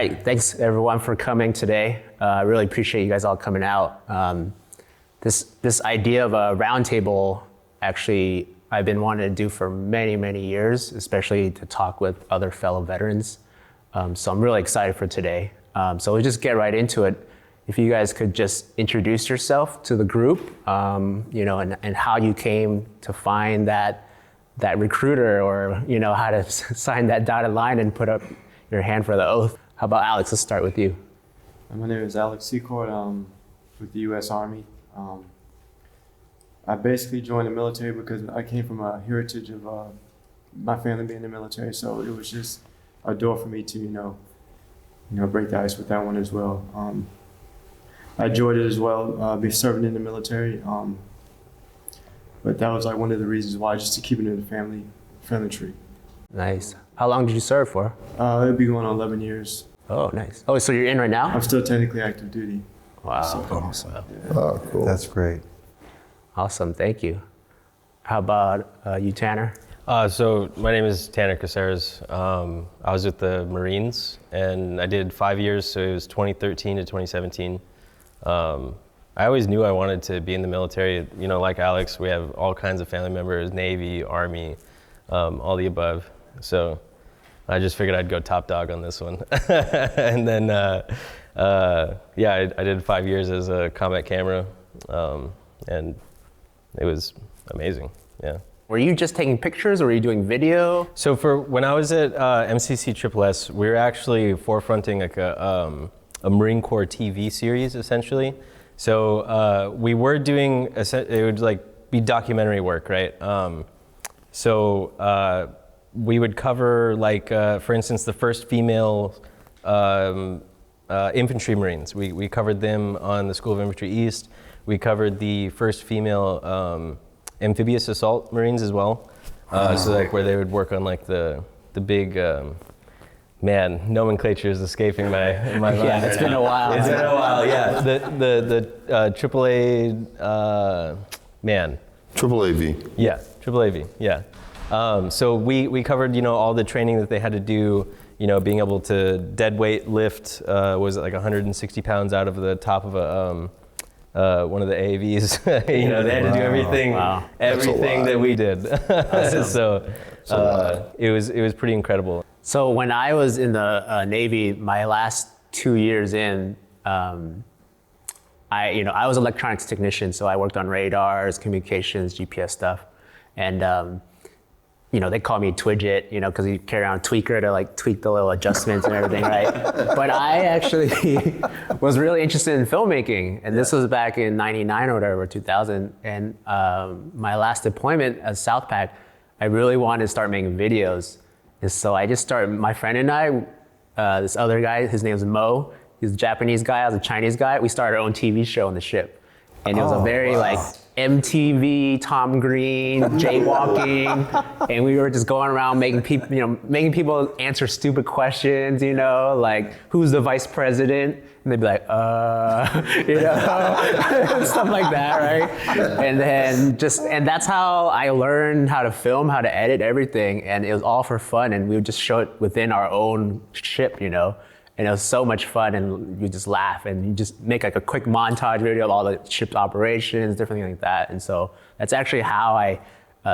right, thanks everyone for coming today. I really appreciate you guys all coming out. This idea of a roundtable, actually, I've been wanting to do for many, many years, especially to talk with other fellow veterans. So I'm really excited for today. So we'll just get right into it. If you guys could just introduce yourself to the group, and how you came to find that recruiter, or how to sign that dotted line and put up your hand for the oath. How about Alex? Let's start with you. My name is Alex Secord with the U.S. Army. I basically joined the military because I came from a heritage of my family being in the military, so it was just a door for me to break the ice with that one as well. I enjoyed it as well, be serving in the military. But that was like one of the reasons why, just to keep it in the family tree. Nice. How long did you serve for? It'll be going on 11 years. Oh, nice. Oh, so you're in right now? I'm still technically active duty. Wow. So, awesome. Yeah. Oh, cool. That's great. Awesome, thank you. How about you, Tanner? So my name is Tanner Casares. I was with the Marines, and I did 5 years, so it was 2013 to 2017. I always knew I wanted to be in the military. Like Alex, we have all kinds of family members, Navy, Army, all the above. So I just figured I'd go top dog on this one. And then, I did 5 years as a combat camera, and it was amazing, yeah. Were you just taking pictures, or were you doing video? So when I was at MCC we were actually forefronting like a Marine Corps TV series, essentially. So we were doing, it would like be documentary work, right? We would cover like, for instance, the first female infantry Marines. We covered them on the School of Infantry East. We covered the first female amphibious assault Marines as well. So like where they would work on like the big, nomenclature is escaping my mind. Yeah, it's been a while. It's been a while, yeah. The AAA, Triple AV. Yeah, Triple AV, yeah. So we covered, all the training that they had to do, being able to dead weight lift, was it like 160 pounds out of the top of one of the AVs. They had to do everything, everything that we did. So it was pretty incredible. So when I was in the Navy, my last 2 years in, I was an electronics technician, so I worked on radars, communications, GPS stuff, and they call me Twidget, because you carry around a tweaker to like tweak the little adjustments and everything, right? But I actually was really interested in filmmaking, and this was back in '99 or whatever, 2000. And my last deployment as South Pac, I really wanted to start making videos. And so I just started, my friend and I, this other guy, his name's Mo, he's a Japanese guy, I was a Chinese guy. We started our own TV show on the ship. And it was a very like MTV, Tom Green, jaywalking, and we were just going around making people answer stupid questions, like who's the vice president, and they'd be like, stuff like that, right? And then and that's how I learned how to film, how to edit everything, and it was all for fun, and we would just show it within our own ship, And it was so much fun, and you just laugh, and you just make like a quick montage video of all the ship's operations, different things like that. And so that's actually how I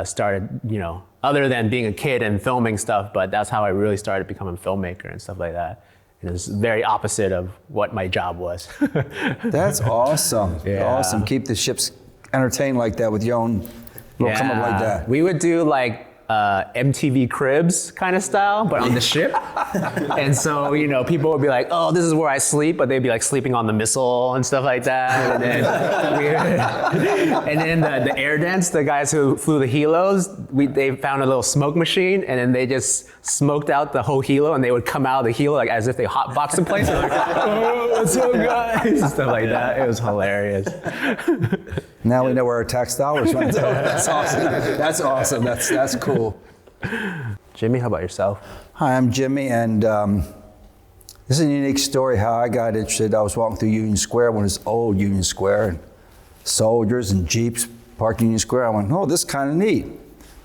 started, other than being a kid and filming stuff, but that's how I really started becoming a filmmaker and stuff like that. And it was very opposite of what my job was. That's awesome. Yeah. Awesome. Keep the ships entertained like that with your own little come up like that. We would do like MTV Cribs kind of style, but on the ship. And so, people would be like, oh, this is where I sleep, but they'd be like sleeping on the missile and stuff like that. And then, the air dents, the guys who flew the helos, they found a little smoke machine, and then they just smoked out the whole helo, and they would come out of the helo like as if they hotboxed the place. Like, oh, what's up, guys? Stuff like that. It was hilarious. Now we know where our tax dollars went to. That's awesome. That's awesome. That's cool. Jimmy, how about yourself? Hi, I'm Jimmy, and this is a unique story how I got interested. I was walking through Union Square, when it was old Union Square, and soldiers and Jeeps parked in Union Square. I went, oh, this is kind of neat.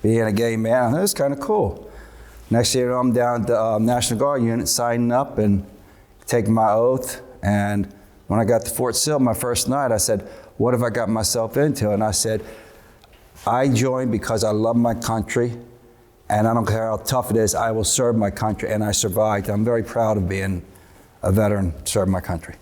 Being a gay man, this is kind of cool. Next year, I'm down at the National Guard unit signing up, and take my oath. And when I got to Fort Sill my first night, I said, what have I got myself into? And I said, I joined because I love my country, and I don't care how tough it is, I will serve my country, and I survived. I'm very proud of being a veteran, serving my country.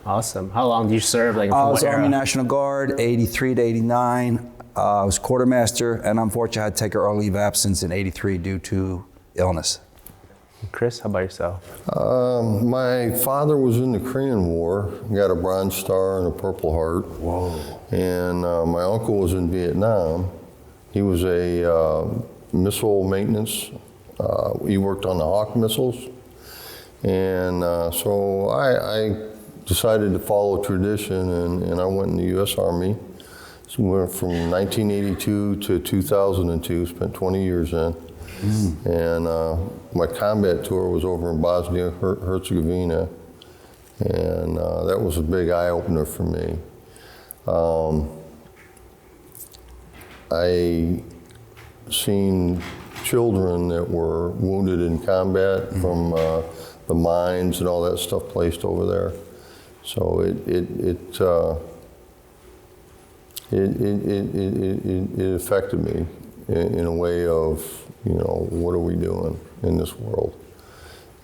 Awesome. How long did you serve? Like, I was what era? Army National Guard, 83 to 89. I was quartermaster, and unfortunately I had to take an early leave of absence in 83 due to illness. Chris, how about yourself? My father was in the Korean War, got a Bronze Star and a Purple Heart. Whoa. And my uncle was in Vietnam. He was a missile maintenance. He worked on the Hawk missiles. And so I decided to follow tradition, and I went in the U.S. Army. So we went from 1982 to 2002, spent 20 years in. And my combat tour was over in Bosnia, Herzegovina, and that was a big eye-opener for me. I seen children that were wounded in combat from the mines and all that stuff placed over there. So it affected me in a way of, you know, what are we doing in this world?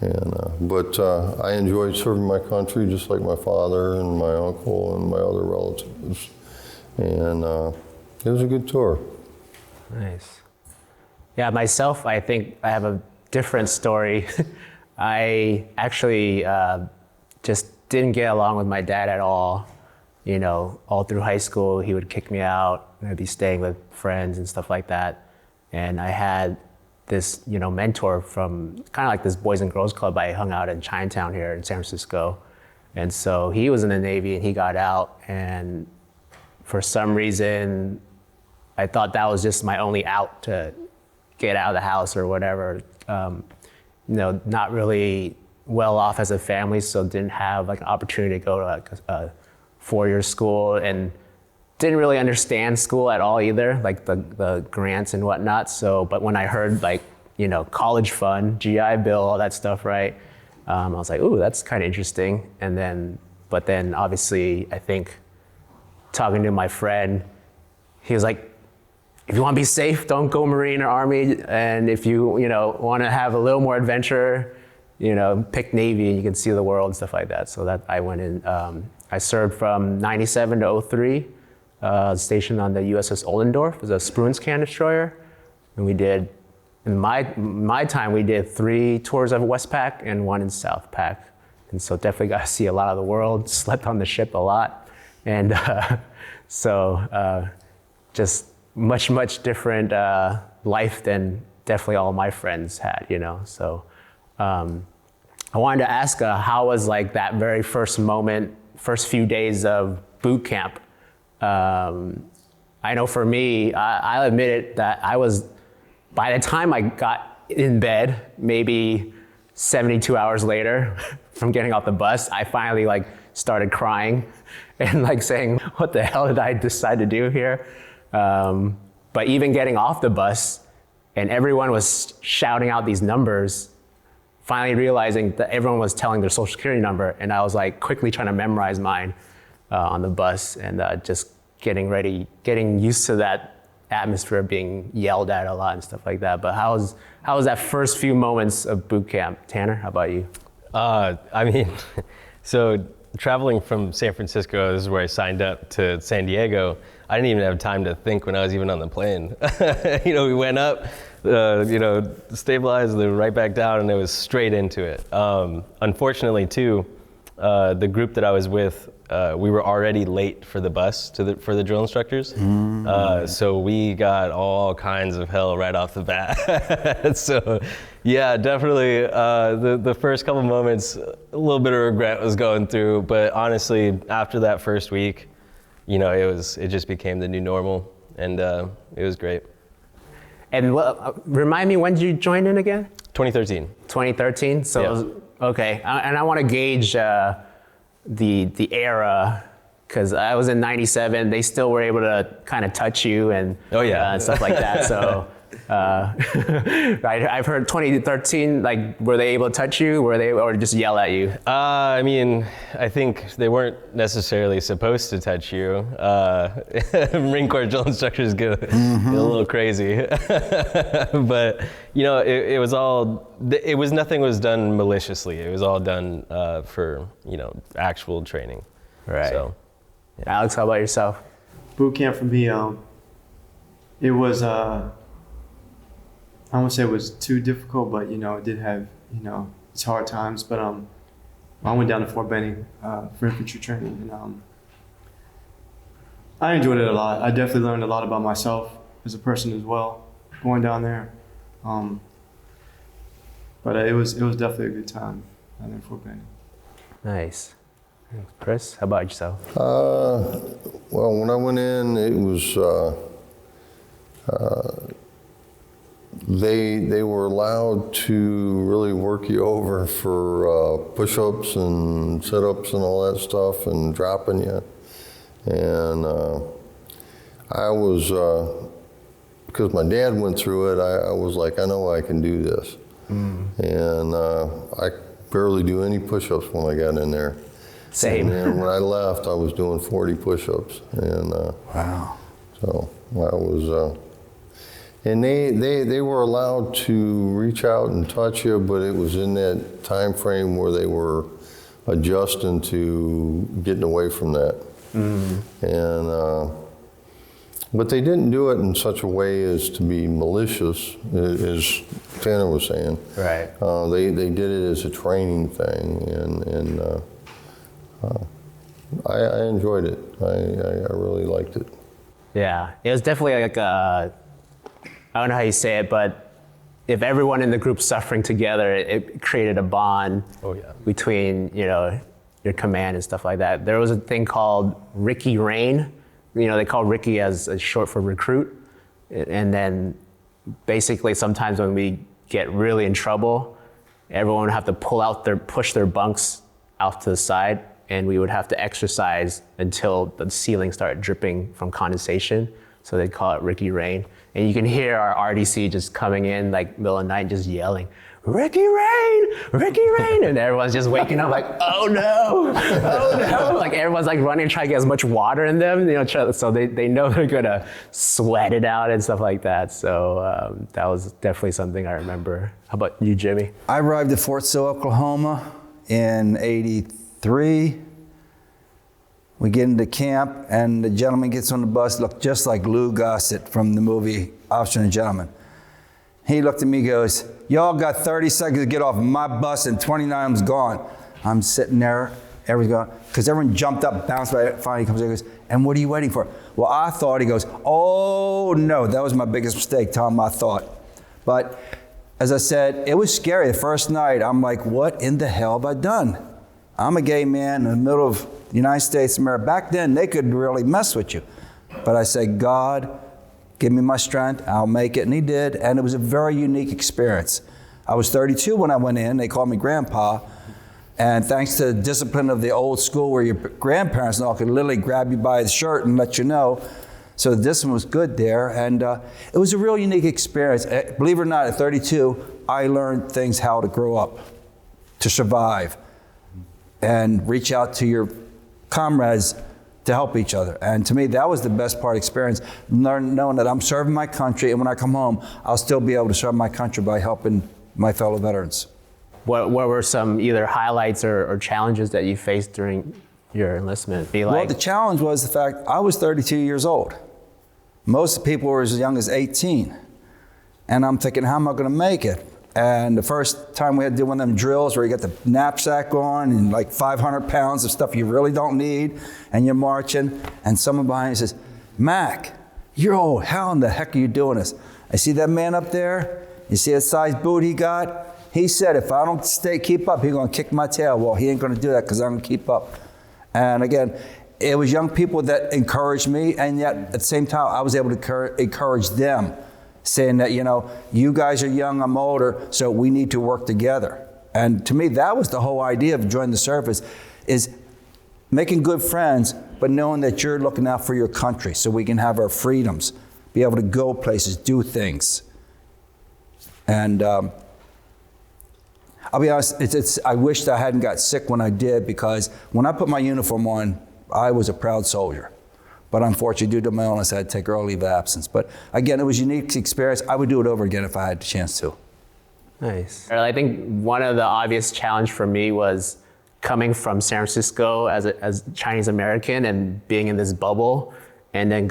And but I enjoyed serving my country just like my father and my uncle and my other relatives. And it was a good tour. Nice. Yeah, myself, I think I have a different story. I actually just didn't get along with my dad at all. You know, all through high school, he would kick me out. I'd be staying with friends and stuff like that. And I had this, you know, mentor from kind of like this Boys and Girls Club I hung out in Chinatown here in San Francisco. And so he was in the Navy and he got out, and for some reason, I thought that was just my only out to get out of the house or whatever. You know, not really well off as a family, so didn't have like an opportunity to go to like a four-year school, and didn't really understand school at all either, like the grants and whatnot. So, but when I heard like, you know, college fund, GI Bill, all that stuff, right? I was like, ooh, that's kind of interesting. And then, but then obviously, I think talking to my friend, he was like, if you want to be safe, don't go Marine or Army. And if you know, want to have a little more adventure, you know, pick Navy and you can see the world and stuff like that. So that I went in, I served from 97 to 03, stationed on the USS Oldendorf as a SCAN destroyer. And we did, in my time, we did 3 tours of Westpac and 1 in Southpac. And so definitely got to see a lot of the world, slept on the ship a lot. And so just much different life than definitely all my friends had, you know. So I wanted to ask, how was like that very first moment, first few days of boot camp? I know for me, I'll admit it, that I was, by the time I got in bed, maybe 72 hours later from getting off the bus, I finally like started crying and like saying, what the hell did I decide to do here? But even getting off the bus and everyone was shouting out these numbers, finally realizing that everyone was telling their social security number, and I was like quickly trying to memorize mine on the bus, and just getting used to that atmosphere of being yelled at a lot and stuff like that. But how was that first few moments of boot camp? Tanner, how about you? I mean, so traveling from San Francisco, this is where I signed up, to San Diego, I didn't even have time to think when I was even on the plane. You know, we went up, you know, stabilized, then right back down, and it was straight into it. Unfortunately, too, the group that I was with, we were already late for the bus for the drill instructors. So we got all kinds of hell right off the bat. So yeah, definitely the first couple moments, a little bit of regret was going through, but honestly, after that first week, you know, it just became the new normal, and it was great. And remind me, when did you join in again? 2013. 2013. So Yeah. it was, okay, and I want to gauge the era, because I was in 97. They still were able to kind of touch you and Oh, yeah. and stuff like that. So I've heard 2013, like, were they able to touch you? Or just yell at you? I mean, I think they weren't necessarily supposed to touch you. Marine Corps drill instructors get a little crazy. But, you know, it was nothing was done maliciously. It was all done for, you know, actual training. Right. So, yeah. Alex, how about yourself? Boot camp for me, it was, I won't say it was too difficult, but, you know, it did have, you know, its hard times. But I went down to Fort Benning for infantry training, and I enjoyed it a lot. I definitely learned a lot about myself as a person as well, going down there. But it was definitely a good time down there in Fort Benning. Nice. Chris, how about yourself? Well, when I went in, it was, they were allowed to really work you over for push-ups and sit-ups and all that stuff and dropping you. And I was, because my dad went through it, I was like, I know I can do this. And I barely do any push-ups when I got in there. Same. And when I left, I was doing 40 push-ups. And Wow. so I was, and they were allowed to reach out and touch you, but it was in that time frame where they were adjusting to getting away from that. And but they didn't do it in such a way as to be malicious, as Tanner was saying. Right. They did it as a training thing, and I enjoyed it. I really liked it. Yeah, it was definitely like I don't know how you say it, but if everyone in the group's suffering together, it created a bond between, you know, your command and stuff like that. There was a thing called Ricky Rain. You know, they call Ricky as short for recruit. And then basically sometimes when we get really in trouble, everyone would have to push their bunks out to the side, and we would have to exercise until the ceiling started dripping from condensation. So they call it Ricky Rain. And you can hear our RDC just coming in like middle of the night, just yelling, Ricky Rain, Ricky Rain. And everyone's just waking up like, oh no, oh no. Like everyone's like running, trying to get as much water in them, you know, so they know they're gonna sweat it out and stuff like that. So that was definitely something I remember. How about you, Jimmy? I arrived at Fort Sill, Oklahoma in '83. We get into camp, and the gentleman gets on the bus, looked just like Lou Gossett from the movie Officer and Gentleman. He looked at me and goes, y'all got 30 seconds to get off my bus, and 29 of them's gone. I'm sitting there, everyone's gone, because everyone jumped up, bounced by it. Finally he comes in and goes, and what are you waiting for? Well, I thought, he goes, oh no, that was my biggest mistake, telling him I thought. But as I said, it was scary. The first night, I'm like, what in the hell have I done? I'm a gay man in the middle of the United States of America. Back then, they could really mess with you. But I said, God, give me my strength, I'll make it. And he did, and it was a very unique experience. I was 32 when I went in. They called me Grandpa. And thanks to the discipline of the old school where your grandparents and all could literally grab you by the shirt and let you know. So the discipline was good there. And it was a real unique experience. Believe it or not, at 32, I learned things how to grow up, to survive, and reach out to your comrades to help each other. And to me, that was the best part of the experience, knowing that I'm serving my country, and when I come home, I'll still be able to serve my country by helping my fellow veterans. What were some either highlights or challenges that you faced during your enlistment? Well, the challenge was the fact I was 32 years old. Most people were as young as 18. And I'm thinking, how am I going to make it? And the first time we had to do one of them drills where you got the knapsack on and like 500 pounds of stuff you really don't need, and you're marching, and someone behind you says, Mac, you're old. How in the heck are you doing this? I see that man up there. You see that size boot he got? He said, if I don't keep up, he's going to kick my tail. Well, he ain't going to do that because I'm going to keep up. And again, it was young people that encouraged me, and yet at the same time, I was able to encourage them, saying that, you know, you guys are young, I'm older, so we need to work together. And to me, that was the whole idea of joining the service, is making good friends, but knowing that you're looking out for your country so we can have our freedoms, be able to go places, do things. And I'll be honest, I wished I hadn't got sick when I did, because when I put my uniform on, I was a proud soldier. But unfortunately, due to my illness, I had to take early leave of absence. But again, it was a unique experience. I would do it over again if I had the chance to. Nice. I think one of the obvious challenge for me was coming from San Francisco as Chinese American and being in this bubble, and then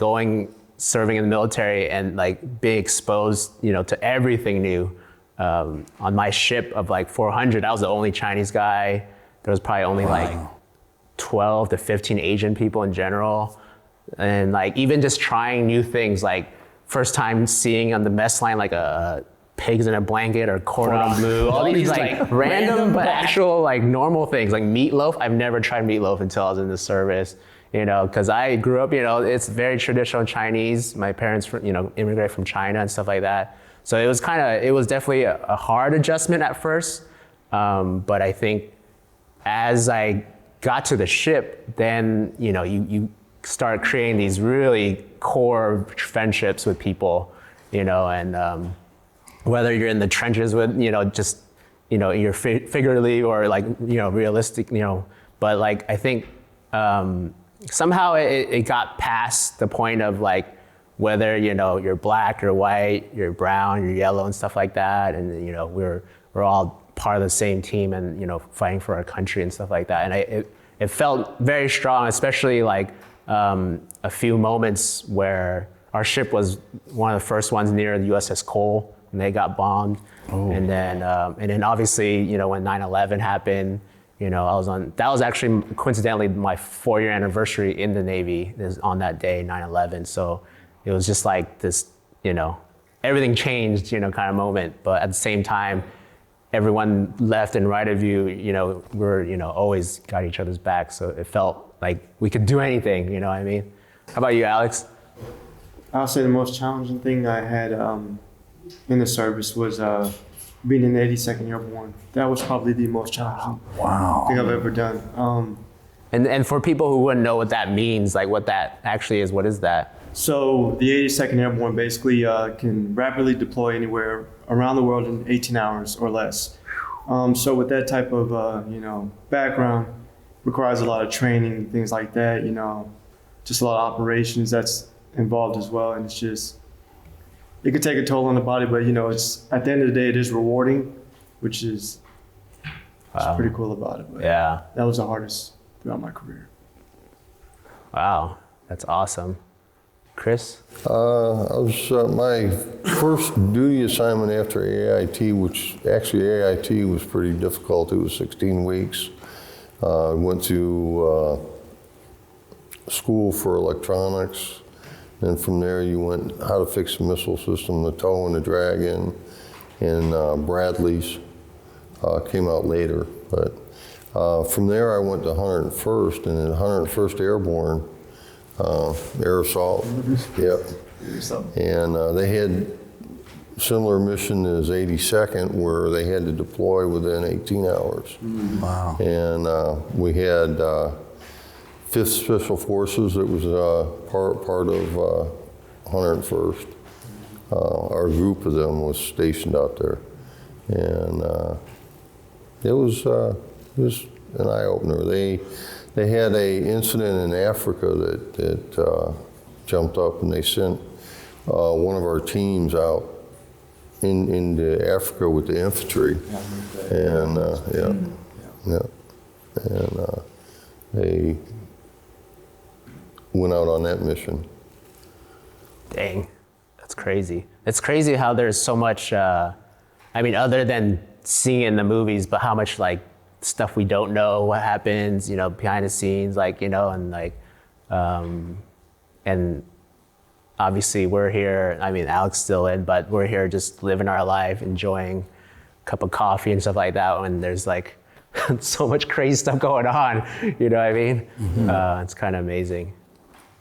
serving in the military and like being exposed, to everything new. On my ship of like 400, I was the only Chinese guy. There was probably only like 12 to 15 Asian people in general. And like even just trying new things, like first time seeing on the mess line like a pigs in a blanket or cordon bleu, all these like random but actual like normal things, like meatloaf. I've never tried meatloaf until I was in the service, because I grew up, it's very traditional Chinese. My parents, immigrated from China and stuff like that. So it was definitely a hard adjustment at first. But I think as I got to the ship, then, you start creating these really core friendships with people, and whether you're in the trenches with, you're figuratively or like, realistic, but like, I think somehow it got past the point of like, whether, you're black or white, you're brown, you're yellow and stuff like that. And, we're all part of the same team and, fighting for our country and stuff like that. And it felt very strong, especially like a few moments where our ship was one of the first ones near the USS Cole when they got bombed. Oh. And then obviously, when 9/11 happened, that was actually coincidentally my 4-year anniversary in the Navy is on that day, 9/11. So it was just like this, everything changed, kind of moment. But at the same time, everyone left and right of you, we're, always got each other's back. So it felt like we could do anything, what I mean? How about you, Alex? I'll say the most challenging thing I had in the service was being in the 82nd Airborne. That was probably the most challenging thing I've ever done. And for people who wouldn't know what that means, like what that actually is, what is that? So the 82nd Airborne basically can rapidly deploy anywhere around the world in 18 hours or less. So with that type of background, requires a lot of training, things like that. Just a lot of operations that's involved as well, and it could take a toll on the body. But it's at the end of the day, it is rewarding, which is pretty cool about it. But yeah, that was the hardest throughout my career. Wow, that's awesome. Chris? I was my first duty assignment after AIT, which actually AIT was pretty difficult. It was 16 weeks. Went to school for electronics, and from there you went how to fix a missile system, the TOW and the Dragon, and Bradley's came out later. But from there I went to 101st, and in 101st Airborne, air assault. Yep. And they had similar mission as 82nd, where they had to deploy within 18 hours. Wow. And we had 5th Special Forces that was part of 101st. Our group of them was stationed out there, and it was an eye opener. They had a incident in Africa that jumped up, and they sent one of our teams out into Africa with the infantry, and and they went out on that mission. Dang, that's crazy. It's crazy how there's so much, other than seeing it in the movies, but how much like stuff we don't know what happens, behind the scenes, and obviously we're here, Alex still in, but we're here just living our life, enjoying a cup of coffee and stuff like that when there's like so much crazy stuff going on, you know what I mean? Mm-hmm. It's kind of amazing.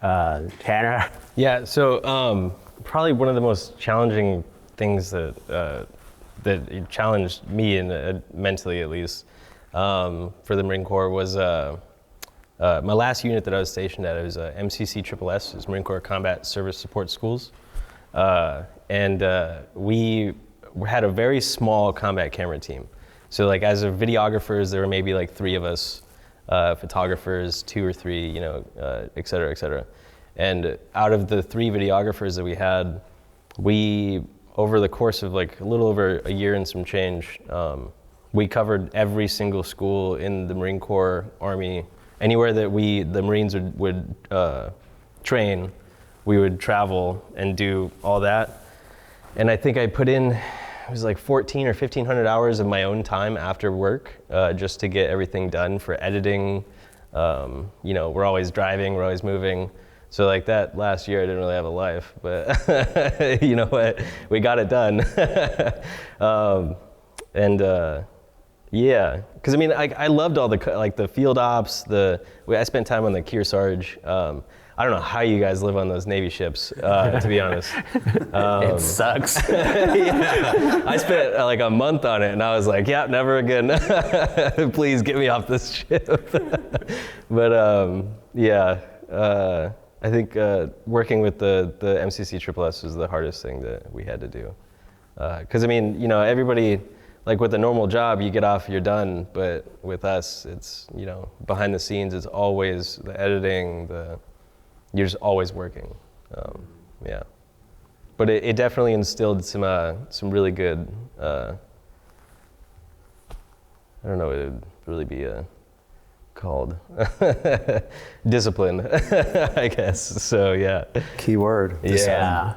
Tanner? Yeah, so probably one of the most challenging things that challenged me, and mentally at least, for the Marine Corps was my last unit that I was stationed at. It was MCC SSS, it was Marine Corps Combat Service Support Schools. And we we had a very small combat camera team. So like as videographers, there were maybe like 3 of us, photographers, 2 or 3, you know, et cetera, et cetera. And out of the 3 videographers that we had, we, over the course of like a little over a year and some change, we covered every single school in the Marine Corps, Army, anywhere that the Marines would train, we would travel and do all that. And I think I put in, it was like 14 or 1,500 hours of my own time after work just to get everything done for editing. You know, we're always driving, we're always moving. So like that last year, I didn't really have a life, but you know what, we got it done. Yeah, because I mean, I loved all the field ops. I spent time on the Kearsarge. I don't know how you guys live on those Navy ships, to be honest. It sucks. Yeah. I spent like a month on it, and I was like, yeah, never again. Please get me off this ship. But yeah, I think working with the MCC SSS was the hardest thing that we had to do. Because I mean, you know, everybody, like with a normal job, you get off, you're done. But with us, it's, you know, behind the scenes, it's always the editing, you're just always working. Yeah. But it definitely instilled some really good, I don't know what it would really be called. Discipline, I guess. So yeah. Key word. Yeah.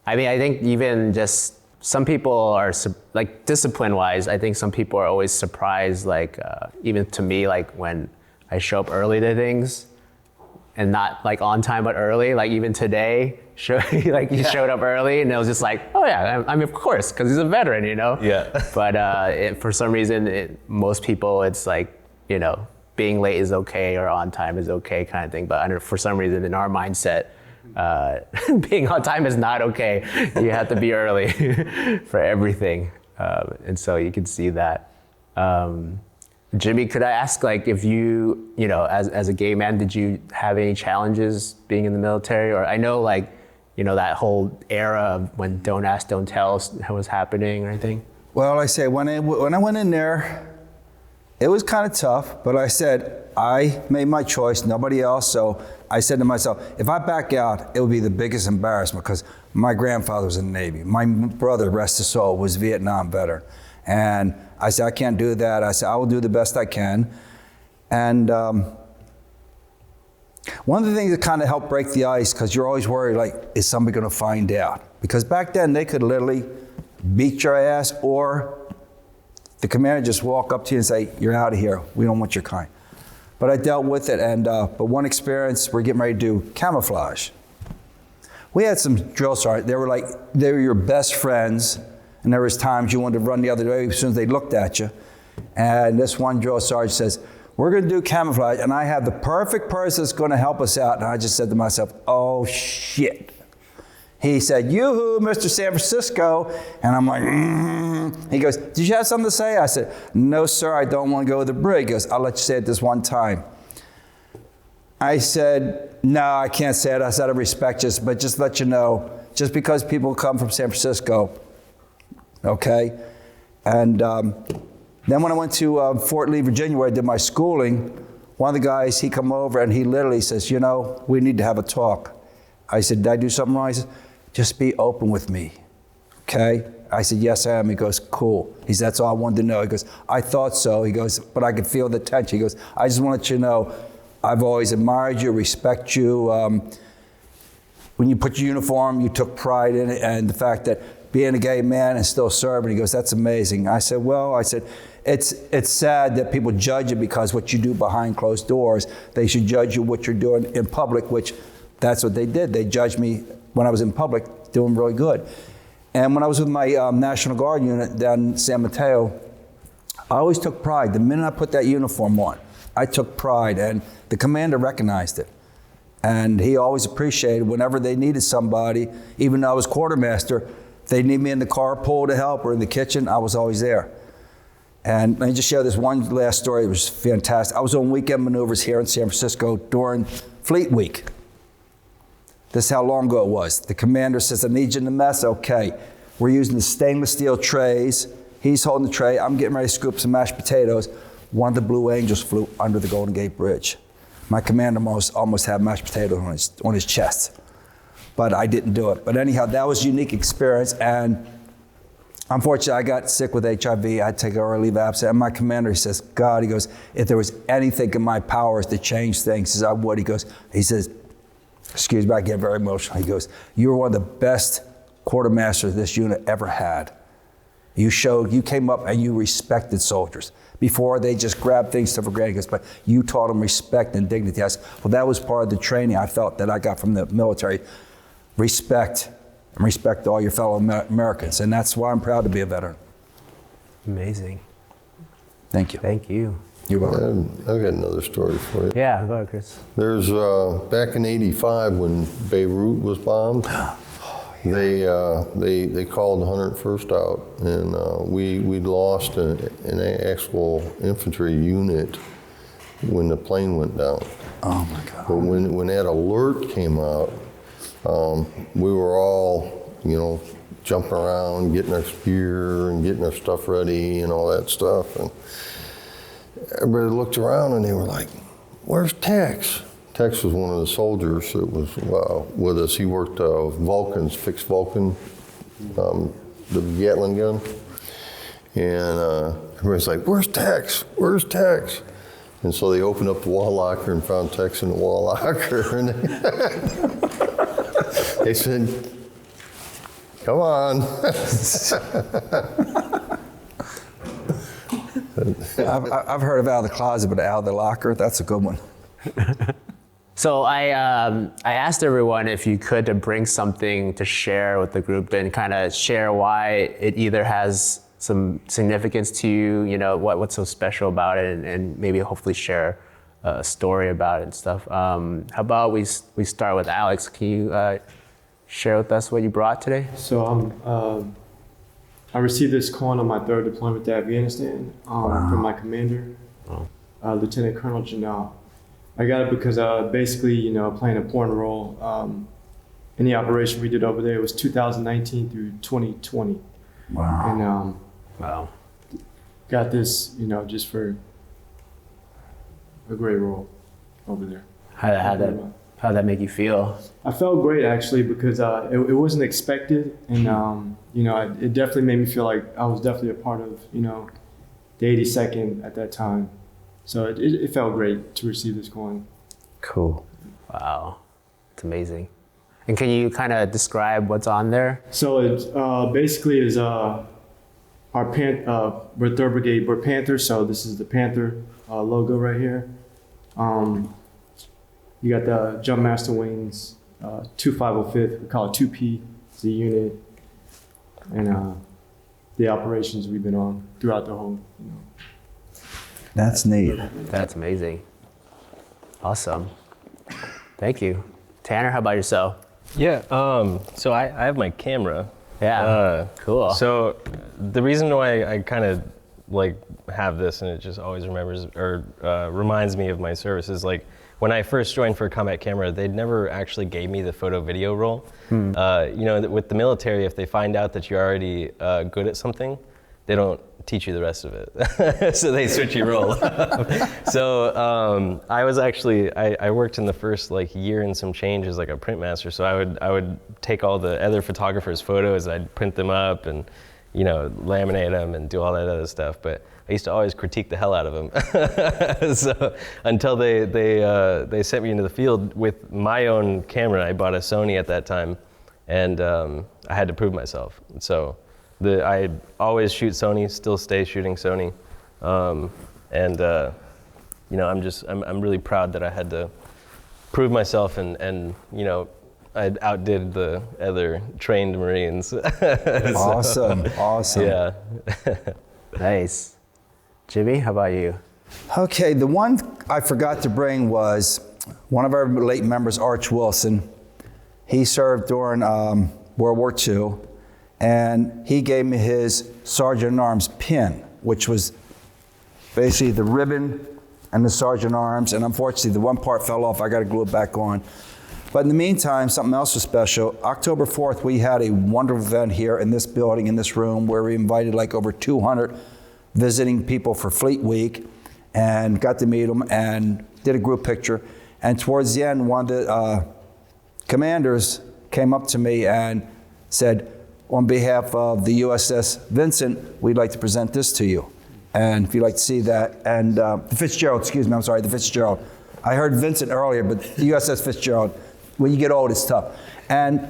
I mean, I think even just some people are like discipline-wise. I think some people are always surprised, like even to me, like when I show up early to things, and not like on time but early. Like even today, like he showed up early, and it was just like, oh yeah, I mean of course, because he's a veteran, you know. Yeah. But for some reason, most people, it's like, you know, being late is okay or on time is okay kind of thing. But for some reason, in our mindset, being on time is not okay. You have to be early for everything, and so you can see that. Jimmy, could I ask, like, if you know, as a gay man, did you have any challenges being in the military? Or I know, like, you know, that whole era of when Don't Ask, Don't Tell was happening or anything? Well, I say when I went in there, it was kind of tough, but I said, I made my choice, nobody else. So I said to myself, if I back out, it would be the biggest embarrassment because my grandfather was in the Navy. My brother, rest his soul, was a Vietnam veteran. And I said, I can't do that. I said, I will do the best I can. And one of the things that kind of helped break the ice, because you're always worried, like, is somebody going to find out? Because back then, they could literally beat your ass, or the commander just walk up to you and say, you're out of here. We don't want your kind. But I dealt with it. And but one experience, we're getting ready to do camouflage. We had some drill sergeants. They were your best friends. And there was times you wanted to run the other way as soon as they looked at you. And this one drill sergeant says, we're going to do camouflage, and I have the perfect person that's going to help us out. And I just said to myself, oh, shit. He said, yoo-hoo, Mr. San Francisco. And I'm like, He goes, did you have something to say? I said, no, sir, I don't want to go with the brig. He goes, I'll let you say it this one time. I said, no, I can't say it. I said, I respect you, but just let you know, just because people come from San Francisco, okay? And then when I went to Fort Lee, Virginia, where I did my schooling, one of the guys, he come over and he literally says, you know, we need to have a talk. I said, did I do something wrong? He said, just be open with me, okay? I said, yes, I am. He goes, cool. He said, that's all I wanted to know. He goes, I thought so. He goes, but I could feel the tension. He goes, I just want to let you know, I've always admired you, respect you. When you put your uniform, you took pride in it, and the fact that being a gay man and still serving, he goes, that's amazing. I said, well, it's sad that people judge you because what you do behind closed doors. They should judge you what you're doing in public, which that's what they did. They judged me when I was in public doing really good. And when I was with my National Guard unit down in San Mateo, I always took pride. The minute I put that uniform on, I took pride, and the commander recognized it. And he always appreciated whenever they needed somebody, even though I was quartermaster, they need me in the carpool to help or in the kitchen, I was always there. And let me just share this one last story. It was fantastic. I was on weekend maneuvers here in San Francisco during Fleet Week. This is how long ago it was. The commander says, I need you in the mess. Okay. We're using the stainless steel trays. He's holding the tray. I'm getting ready to scoop some mashed potatoes. One of the Blue Angels flew under the Golden Gate Bridge. My commander almost had mashed potatoes on his chest, but I didn't do it. But anyhow, that was a unique experience, and unfortunately, I got sick with HIV. I had to take an early leave of absence. And my commander, he says, God, he goes, if there was anything in my powers to change things, he says, I would. He says, excuse me, I get very emotional. He goes, you were one of the best quartermasters this unit ever had. You came up and you respected soldiers. Before, they just grabbed things for granted. He goes, but you taught them respect and dignity. I said, well, that was part of the training I felt that I got from the military. Respect, and respect all your fellow Americans. And that's why I'm proud to be a veteran. Amazing. Thank you. Thank you. You're welcome. I've got another story for you. Yeah, go ahead, Chris. There's, back in '85 when Beirut was bombed, they called the 101st out, and we'd lost an actual infantry unit when the plane went down. Oh my God. But when that alert came out, we were all, jumping around, getting our gear and getting our stuff ready and all that stuff. And everybody looked around and they were like, where's Tex? Tex was one of the soldiers that was with us. He worked Vulcans, fixed Vulcan, the Gatling gun. And everybody's like, where's Tex? Where's Tex? And so they opened up the wall locker and found Tex in the wall locker. And they said, come on. I've heard of out of the closet, but out of the locker, that's a good one. So I asked everyone if you could to bring something to share with the group and kind of share why it either has some significance to you, what's so special about it, and maybe hopefully share a story about it and stuff. How about we start with Alex? Can you share with us what you brought today? So I received this coin on my third deployment to Afghanistan from my commander, Lieutenant Colonel Janal. I got it because basically, playing an important role in the operation we did over there. It was 2019 through 2020. Wow. And Wow. got this, just for a great role over there. How'd that make you feel? I felt great actually because it wasn't expected, and it definitely made me feel like I was definitely a part of the 82nd at that time. So it felt great to receive this coin. Cool. Wow, it's amazing. And can you kind of describe what's on there? So it basically is we're 3rd Brigade, we're Panthers. So this is the Panther logo right here. You got the Jump Master Wings, 2505th, we call it 2P, it's the unit, and the operations we've been on throughout the whole, That's neat. That's amazing. Awesome. Thank you. Tanner, how about yourself? Yeah, so I have my camera. Yeah, cool. So the reason why I kind of have this and it just always reminds me of my service is when I first joined for combat camera, they never actually gave me the photo video role. With the military, if they find out that you're already good at something, they don't teach you the rest of it. So they switch your role. So I was actually, I worked in the first year and some change as a print master. So I would take all the other photographers' photos, I'd print them up and laminate them and do all that other stuff. But I used to always critique the hell out of them. So until they sent me into the field with my own camera. I bought a Sony at that time, and I had to prove myself. So I always shoot Sony, still stay shooting Sony, I'm really proud that I had to prove myself and I outdid the other trained Marines. Awesome. Yeah. Nice. Jimmy, how about you? Okay, the one I forgot to bring was one of our late members, Arch Wilson. He served during World War II, and he gave me his Sergeant-at-Arms pin, which was basically the ribbon and the Sergeant-at-Arms, and unfortunately the one part fell off. I got to glue it back on. But in the meantime, something else was special. October 4th, we had a wonderful event here in this building, in this room, where we invited like over 200 visiting people for Fleet Week and got to meet them and did a group picture. And towards the end, one of the commanders came up to me and said, on behalf of the USS Vincent, we'd like to present this to you. And if you'd like to see that, and the Fitzgerald, excuse me, I'm sorry, the Fitzgerald. I heard Vincent earlier, but the USS Fitzgerald, when you get old, it's tough. And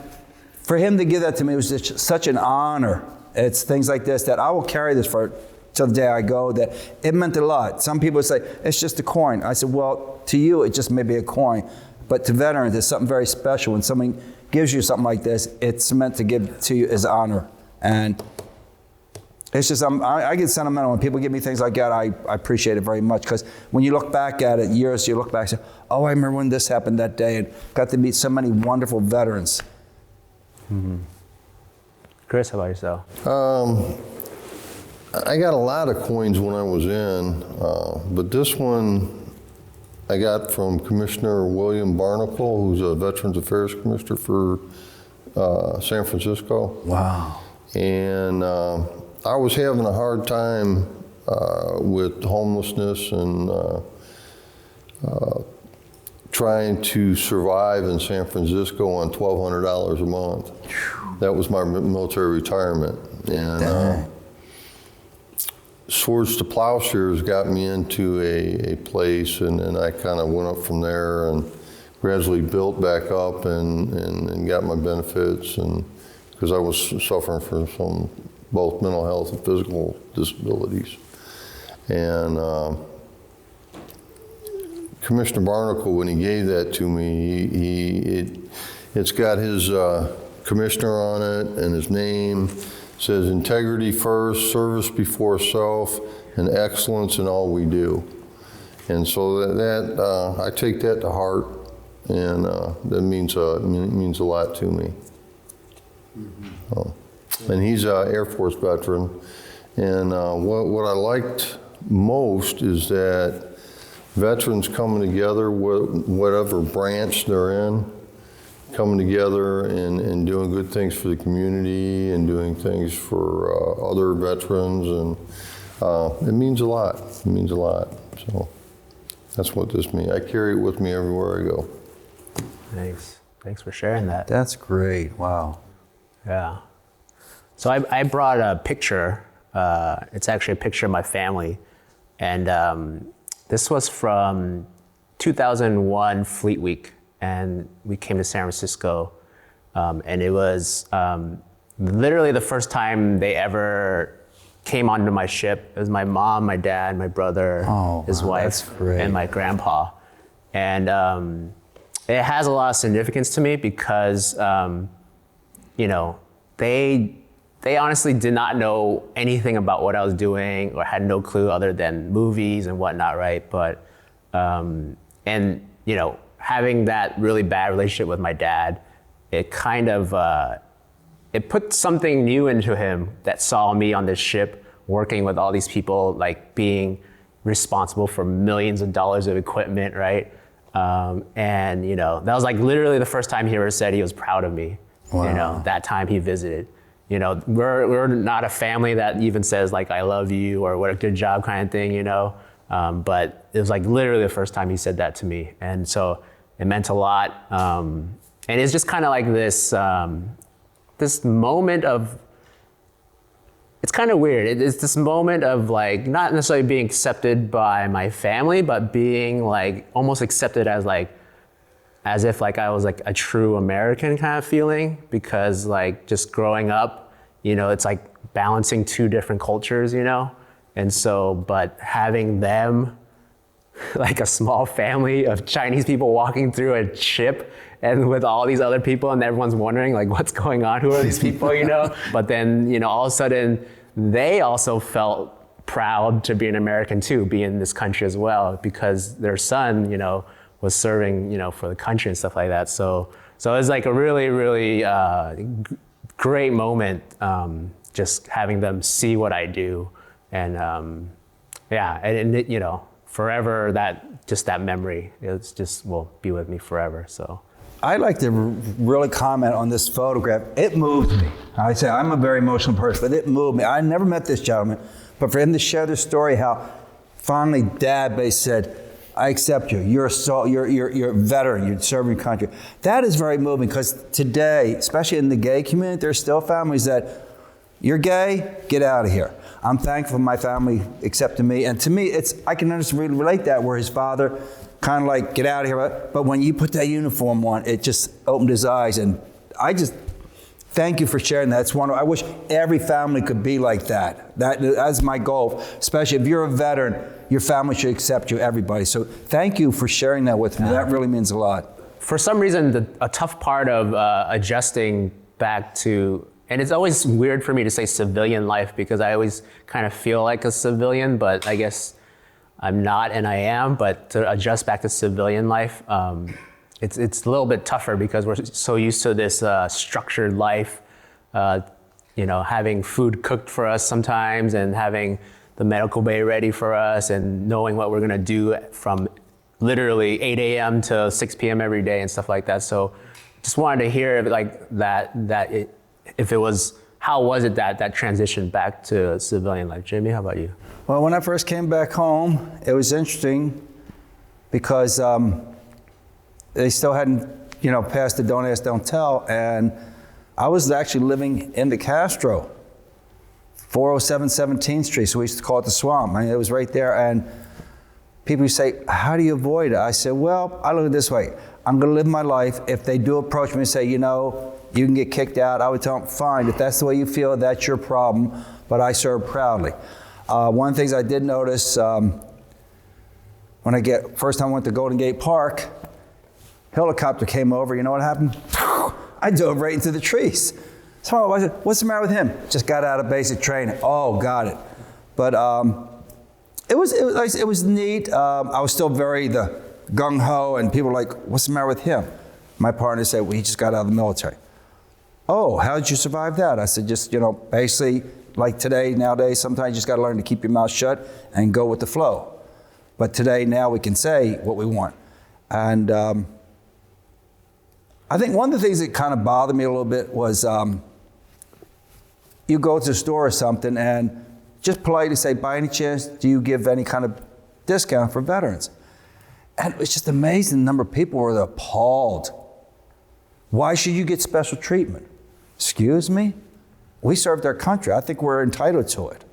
for him to give that to me was just such an honor. It's things like this that I will carry this for till the day I go, that it meant a lot. Some people say, it's just a coin. I said, well, to you, it just may be a coin. But to veterans, it's something very special. When someone gives you something like this, it's meant to give to you as honor. And it's just, I get sentimental when people give me things like that. I appreciate it very much, because when you look back at it, years, you look back and say, oh, I remember when this happened that day, and got to meet so many wonderful veterans. Mm-hmm. Chris, how about yourself? I got a lot of coins when I was in, but this one I got from Commissioner William Barnacle, who's a Veterans Affairs Commissioner for San Francisco. Wow. And I was having a hard time with homelessness and trying to survive in San Francisco on $1,200 a month. That was my military retirement. And Swords to Plowshares got me into a place, and then I kind of went up from there and gradually built back up and got my benefits, and because I was suffering from both mental health and physical disabilities. And Commissioner Barnacle, when he gave that to me, it's got his commissioner on it and his name. It says integrity first, service before self, and excellence in all we do. And so that I take that to heart, and that means a lot to me. Mm-hmm. And he's an Air Force veteran, and what I liked most is that veterans coming together, whatever branch they're in, coming together and doing good things for the community and doing things for other veterans, and it means a lot. It means a lot. So that's what this means. I carry it with me everywhere I go. Thanks. Thanks for sharing that. That's great. Wow. Yeah. So I brought a picture. It's actually a picture of my family. And this was from 2001 Fleet Week. And we came to San Francisco. And it was literally the first time they ever came onto my ship. It was my mom, my dad, my brother, his wife, and my grandpa. And it has a lot of significance to me because, you know, they honestly did not know anything about what I was doing or had no clue other than movies and whatnot, right? But, and, you know, having that really bad relationship with my dad, it kind of, it put something new into him that saw me on this ship working with all these people, like being responsible for millions of dollars of equipment, right? And, you know, that was like literally the first time he ever said he was proud of me. Wow. You know, that time he visited. You know, we're not a family that even says like, I love you or what a good job kind of thing, you know? But it was like literally the first time he said that to me. And so it meant a lot. And it's just kind of like this, this moment of, it's kind of weird. It's this moment of like, not necessarily being accepted by my family, but being like almost accepted as like, as if like I was like a true American kind of feeling, because like just growing up, you know, it's like balancing two different cultures, you know? And so, but having them, like a small family of Chinese people walking through a ship and with all these other people and everyone's wondering like, what's going on? Who are these people, you know? But then, you know, all of a sudden they also felt proud to be an American too, be in this country as well, because their son, you know, was serving, you know, for the country and stuff like that. So it was like a really, really great moment, just having them see what I do. And yeah, and it, you know, forever that, just that memory, it's just will be with me forever, so. I'd like to really comment on this photograph. It moved me. I say I'm a very emotional person, but it moved me. I never met this gentleman, but for him to share the story, how finally Dad basically said, I accept you. You're a veteran. You're serving your country. That is very moving because today, especially in the gay community, there's still families that, you're gay, get out of here. I'm thankful my family accepted me. And to me, I can understand, relate that where his father kind of like, get out of here. But when you put that uniform on, it just opened his eyes. And I just thank you for sharing that. It's wonderful. I wish every family could be like that. That's my goal, especially if you're a veteran, your family should accept you, everybody. So thank you for sharing that with me. That really means a lot. For some reason, a tough part of adjusting back to, and it's always weird for me to say civilian life because I always kind of feel like a civilian, but I guess I'm not and I am, but to adjust back to civilian life, it's a little bit tougher because we're so used to this structured life, having food cooked for us sometimes and having the medical bay ready for us and knowing what we're gonna do from literally 8 a.m. to 6 p.m. every day and stuff like that. So just wanted to hear like how was it that transition back to civilian life? Jimmy, how about you? Well, when I first came back home, it was interesting because they still hadn't, passed the Don't Ask, Don't Tell, and I was actually living in the Castro, 407 17th Street, so we used to call it the Swamp. I mean, it was right there, and people would say, how do you avoid it? I said, well, I look at it this way. I'm gonna live my life. If they do approach me and say, you can get kicked out, I would tell them, fine. If that's the way you feel, that's your problem, but I serve proudly. One of the things I did notice, first time I went to Golden Gate Park, helicopter came over, you know what happened? I dove right into the trees. So I said, what's the matter with him? Just got out of basic training. Oh, got it. But it was neat. I was still very gung-ho, and people were like, what's the matter with him? My partner said, well, he just got out of the military. Oh, how did you survive that? I said, just, basically, like nowadays, sometimes you just got to learn to keep your mouth shut and go with the flow. But today, now we can say what we want. And I think one of the things that kind of bothered me a little bit was you go to the store or something and just politely say, by any chance, do you give any kind of discount for veterans? And it was just amazing the number of people were appalled. Why should you get special treatment? Excuse me? We served our country. I think we're entitled to it.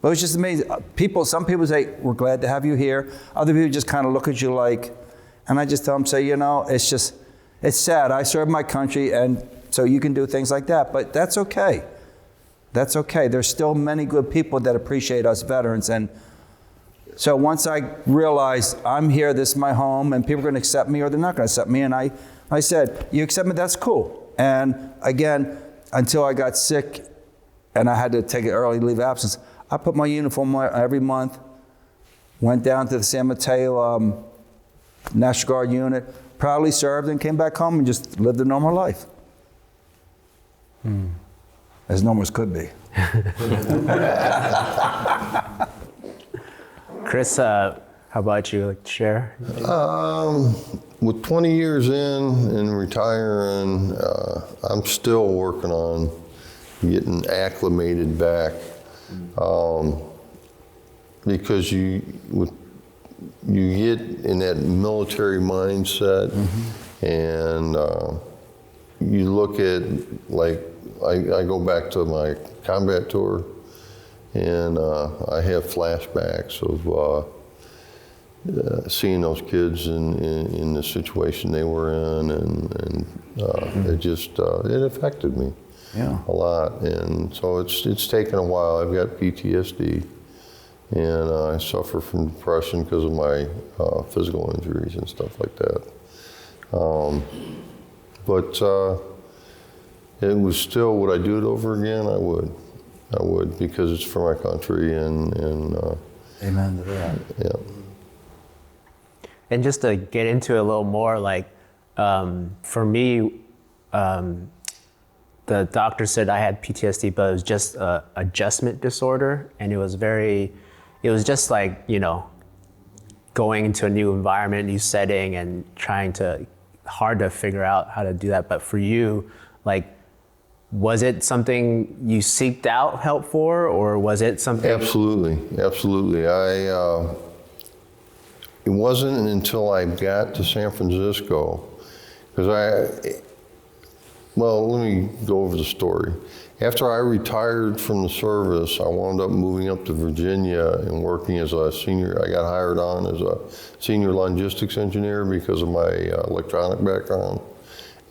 But it was just amazing. Some people say, we're glad to have you here. Other people just kind of look at you like, and I just tell them, it's sad. I serve my country, and so you can do things like that. But that's okay. That's okay. There's still many good people that appreciate us veterans. And so once I realized I'm here, this is my home, and people are going to accept me or they're not going to accept me, and I said, you accept me, that's cool. And again, until I got sick and I had to take an early leave of absence, I put my uniform on every month, went down to the San Mateo National Guard unit, proudly served, and came back home and just lived a normal life. As normal as could be. Chris, how about you? Like to share? With 20 years in and retiring, I'm still working on getting acclimated back. Because you get in that military mindset, and you look at, like, I go back to my combat tour, and I have flashbacks of seeing those kids in the situation they were in, and it affected me a lot. And so it's taken a while. I've got PTSD, and I suffer from depression because of my physical injuries and stuff like that. But it was still, would I do it over again? I would, because it's for my country, and Amen to that. Yeah. And just to get into it a little more, like for me, the doctor said I had PTSD, but it was just adjustment disorder, and it was just like, going into a new environment, new setting, and trying to hard to figure out how to do that. But for you, like, was it something you seeked out help for, or was it something? Absolutely. It wasn't until I got to San Francisco, because well, let me go over the story. After I retired from the service, I wound up moving up to Virginia and working as a senior. I got hired on as a senior logistics engineer because of my electronic background.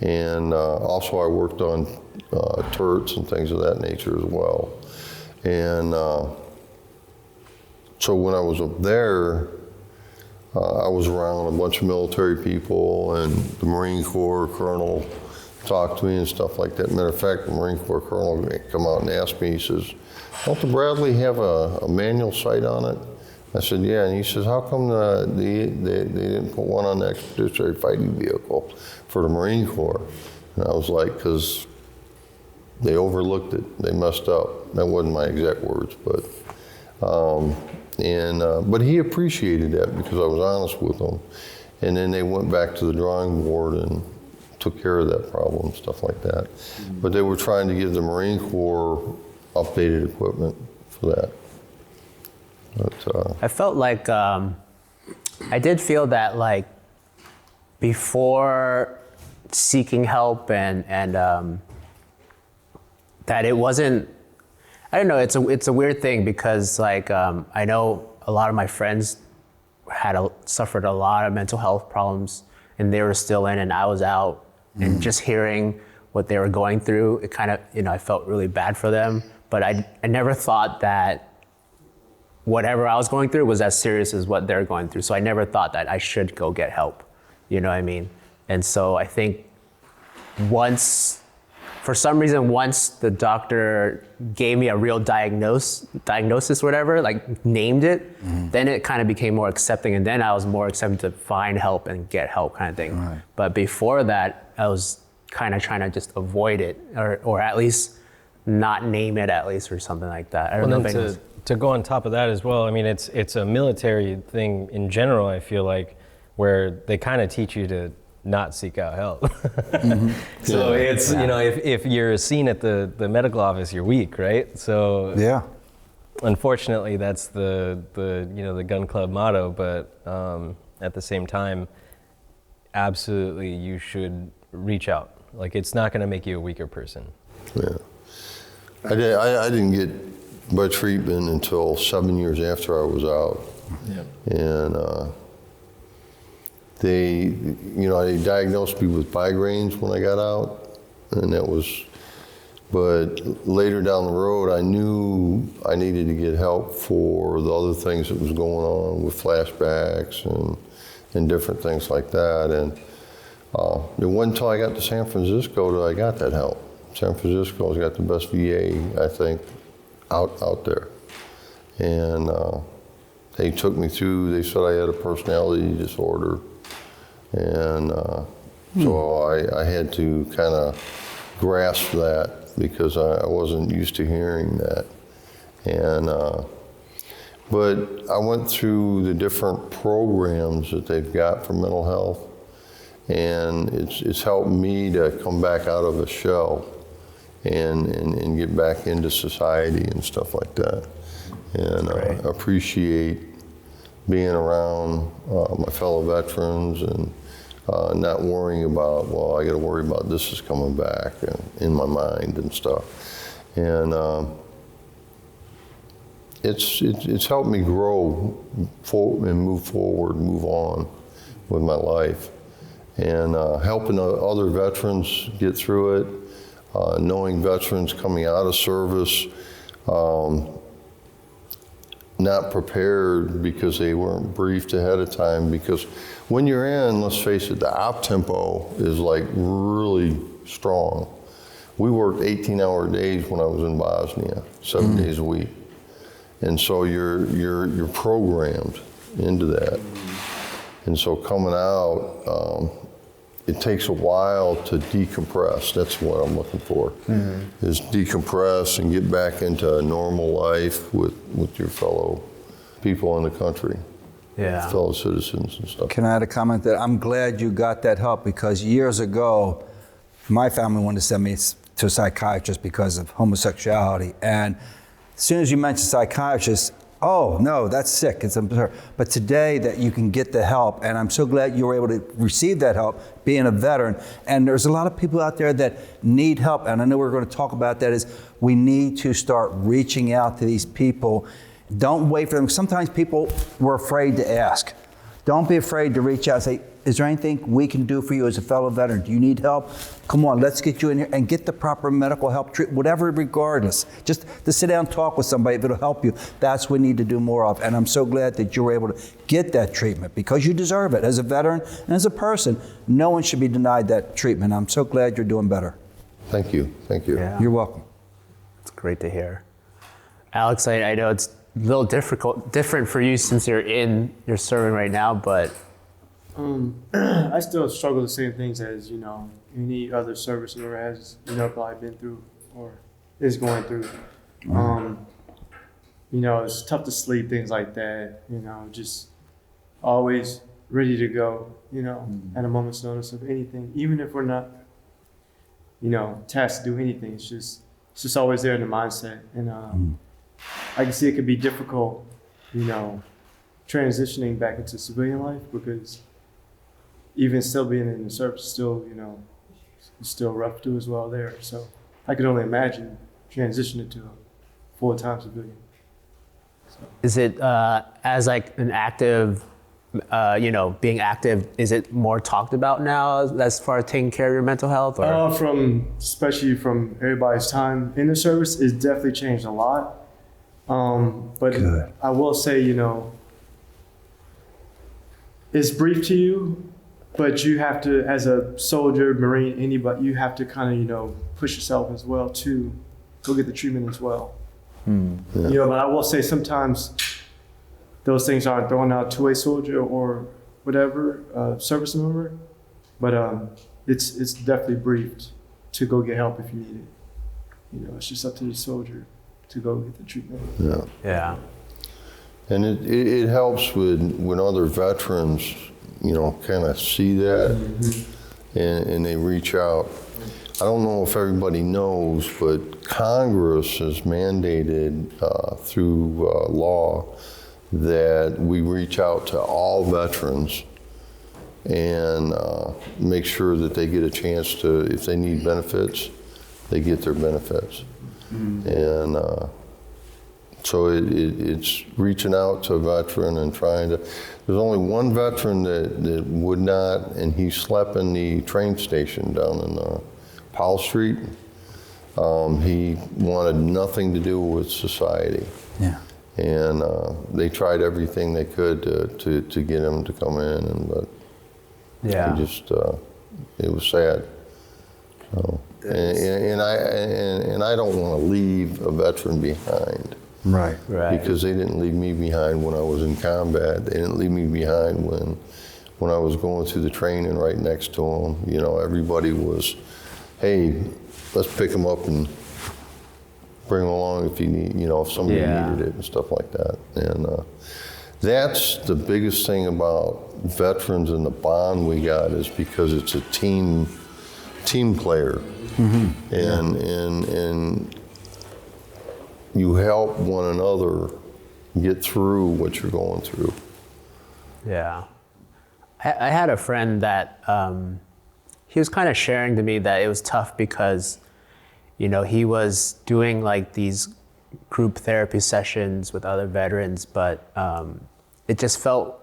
And also I worked on turrets and things of that nature as well. And so when I was up there, I was around a bunch of military people, and the Marine Corps colonel talked to me and stuff like that. Matter of fact, the Marine Corps colonel come out and asked me, he says, "Don't the Bradley have a manual sight on it?" I said, "Yeah." And he says, "How come they didn't put one on the expeditionary fighting vehicle for the Marine Corps?" And I was like, "Because they overlooked it. They messed up." That wasn't my exact words, but but he appreciated that because I was honest with him. And then they went back to the drawing board and took care of that problem, stuff like that. Mm-hmm. But they were trying to give the Marine Corps updated equipment for that. But, I felt like, I did feel that, like, before seeking help and that it wasn't, I don't know, it's a weird thing because, like, I know a lot of my friends suffered a lot of mental health problems, and they were still in and I was out. And just hearing what they were going through, it kind of, I felt really bad for them. But I never thought that whatever I was going through was as serious as what they're going through. So I never thought that I should go get help. You know what I mean? And so I think for some reason, once the doctor gave me a real diagnosis, whatever, like named it, then it kind of became more accepting. And then I was more accepted to find help and get help kind of thing. Right. But before that, I was kind of trying to just avoid it or at least not name it at least or something like that. I don't know if to go on top of that as well, I mean, it's a military thing in general, I feel like, where they kind of teach you to not seek out help. So it's, if you're seen at the medical office, you're weak, right? So yeah, unfortunately, that's the gun club motto, but at the same time, absolutely, you should reach out. Like, it's not going to make you a weaker person. Yeah. I didn't get my treatment until 7 years after I was out. Yeah. And they diagnosed me with migraines when I got out, and but later down the road, I knew I needed to get help for the other things that was going on with flashbacks and different things like that. And it wasn't until I got to San Francisco that I got that help. San Francisco's got the best VA, I think, out there. And they took me through, they said I had a personality disorder. And so I had to kind of grasp that because I wasn't used to hearing that. And but I went through the different programs that they've got for mental health, and it's helped me to come back out of a shell and get back into society and stuff like that. And appreciate being around my fellow veterans and not worrying about, well, I got to worry about this is coming back in my mind and stuff. And it's helped me grow and move forward, move on with my life. And helping other veterans get through it, knowing veterans coming out of service, not prepared because they weren't briefed ahead of time. Because when you're in, let's face it, the op tempo is like really strong. We worked 18-hour days when I was in Bosnia, 7 days a week. And so you're programmed into that. And so coming out, it takes a while to decompress. That's what I'm looking for, is decompress and get back into a normal life with your fellow people in the country. Yeah. fellow citizens and stuff. Can I add a comment that I'm glad you got that help, because years ago, my family wanted to send me to a psychiatrist because of homosexuality. And as soon as you mention psychiatrist, oh, no, that's sick. It's absurd. But today that you can get the help, and I'm so glad you were able to receive that help being a veteran. And there's a lot of people out there that need help. And I know we're going to talk about that, is we need to start reaching out to these people. Don't wait for them. Sometimes people were afraid to ask. Don't be afraid to reach out and say, is there anything we can do for you as a fellow veteran? Do you need help? Come on, let's get you in here and get the proper medical help, whatever, regardless. Just to sit down and talk with somebody, if it'll help you, that's what we need to do more of. And I'm so glad that you were able to get that treatment, because you deserve it. As a veteran and as a person, no one should be denied that treatment. I'm so glad you're doing better. Thank you. Thank you. Yeah. You're welcome. It's great to hear. Alex, I know it's a little different for you since you're serving right now, but I still struggle the same things as, any other service member has, probably been through or is going through. It's tough to sleep, things like that, just always ready to go, at a moment's notice of anything, even if we're not, tasked to do anything. It's just always there in the mindset. And I can see it could be difficult, transitioning back into civilian life, because even still being in the service, still, it's still rough too as well there. So I could only imagine transitioning to a full-time civilian. So. Is it as like an active, being active, is it more talked about now as far as taking care of your mental health? Or? Especially from everybody's time in the service, it's definitely changed a lot. But good. I will say, it's brief to you, but you have to, as a soldier, Marine, anybody, you have to kind of, push yourself as well to go get the treatment as well. Yeah. But I will say sometimes those things aren't thrown out to a soldier or whatever, service member, but it's definitely briefed to go get help if you need it. It's just up to the soldier to go get the treatment. Yeah. Yeah. And it helps when other veterans, kind of see that, and they reach out. I don't know if everybody knows, but Congress has mandated through law that we reach out to all veterans and make sure that they get a chance to, if they need benefits, they get their benefits. And so it's reaching out to a veteran and trying to, there's only one veteran that would not, and he slept in the train station down in Powell Street. He wanted nothing to do with society. Yeah. And they tried everything they could to get him to come in, but Yeah. he just, it was sad. So, and I don't want to leave a veteran behind. Right. Right. Because they didn't leave me behind when I was in combat. They didn't leave me behind when I was going through the training right next to them. Everybody was, hey, let's pick them up and bring them along if you need, if somebody needed it and stuff like that. And that's the biggest thing about veterans and the bond we got, is because it's a team player. And you help one another get through what you're going through. Yeah. I had a friend that he was kind of sharing to me that it was tough because, he was doing like these group therapy sessions with other veterans, but it just felt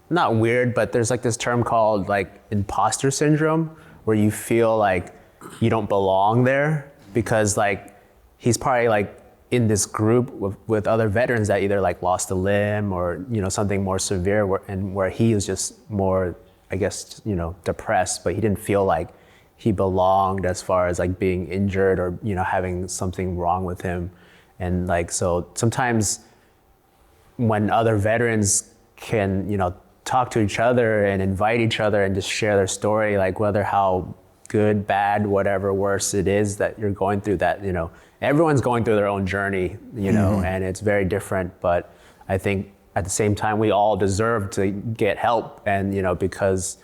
not weird, but there's like this term called like imposter syndrome, where you feel like you don't belong there because like he's probably like in this group with other veterans that either like lost a limb or, something more severe, where he was just more, I guess, depressed, but he didn't feel like he belonged as far as like being injured or, having something wrong with him. And like, so sometimes when other veterans can, talk to each other and invite each other and just share their story, like whether how good, bad, whatever, worse it is that you're going through, that, everyone's going through their own journey, and it's very different. But I think at the same time, we all deserve to get help. And, because,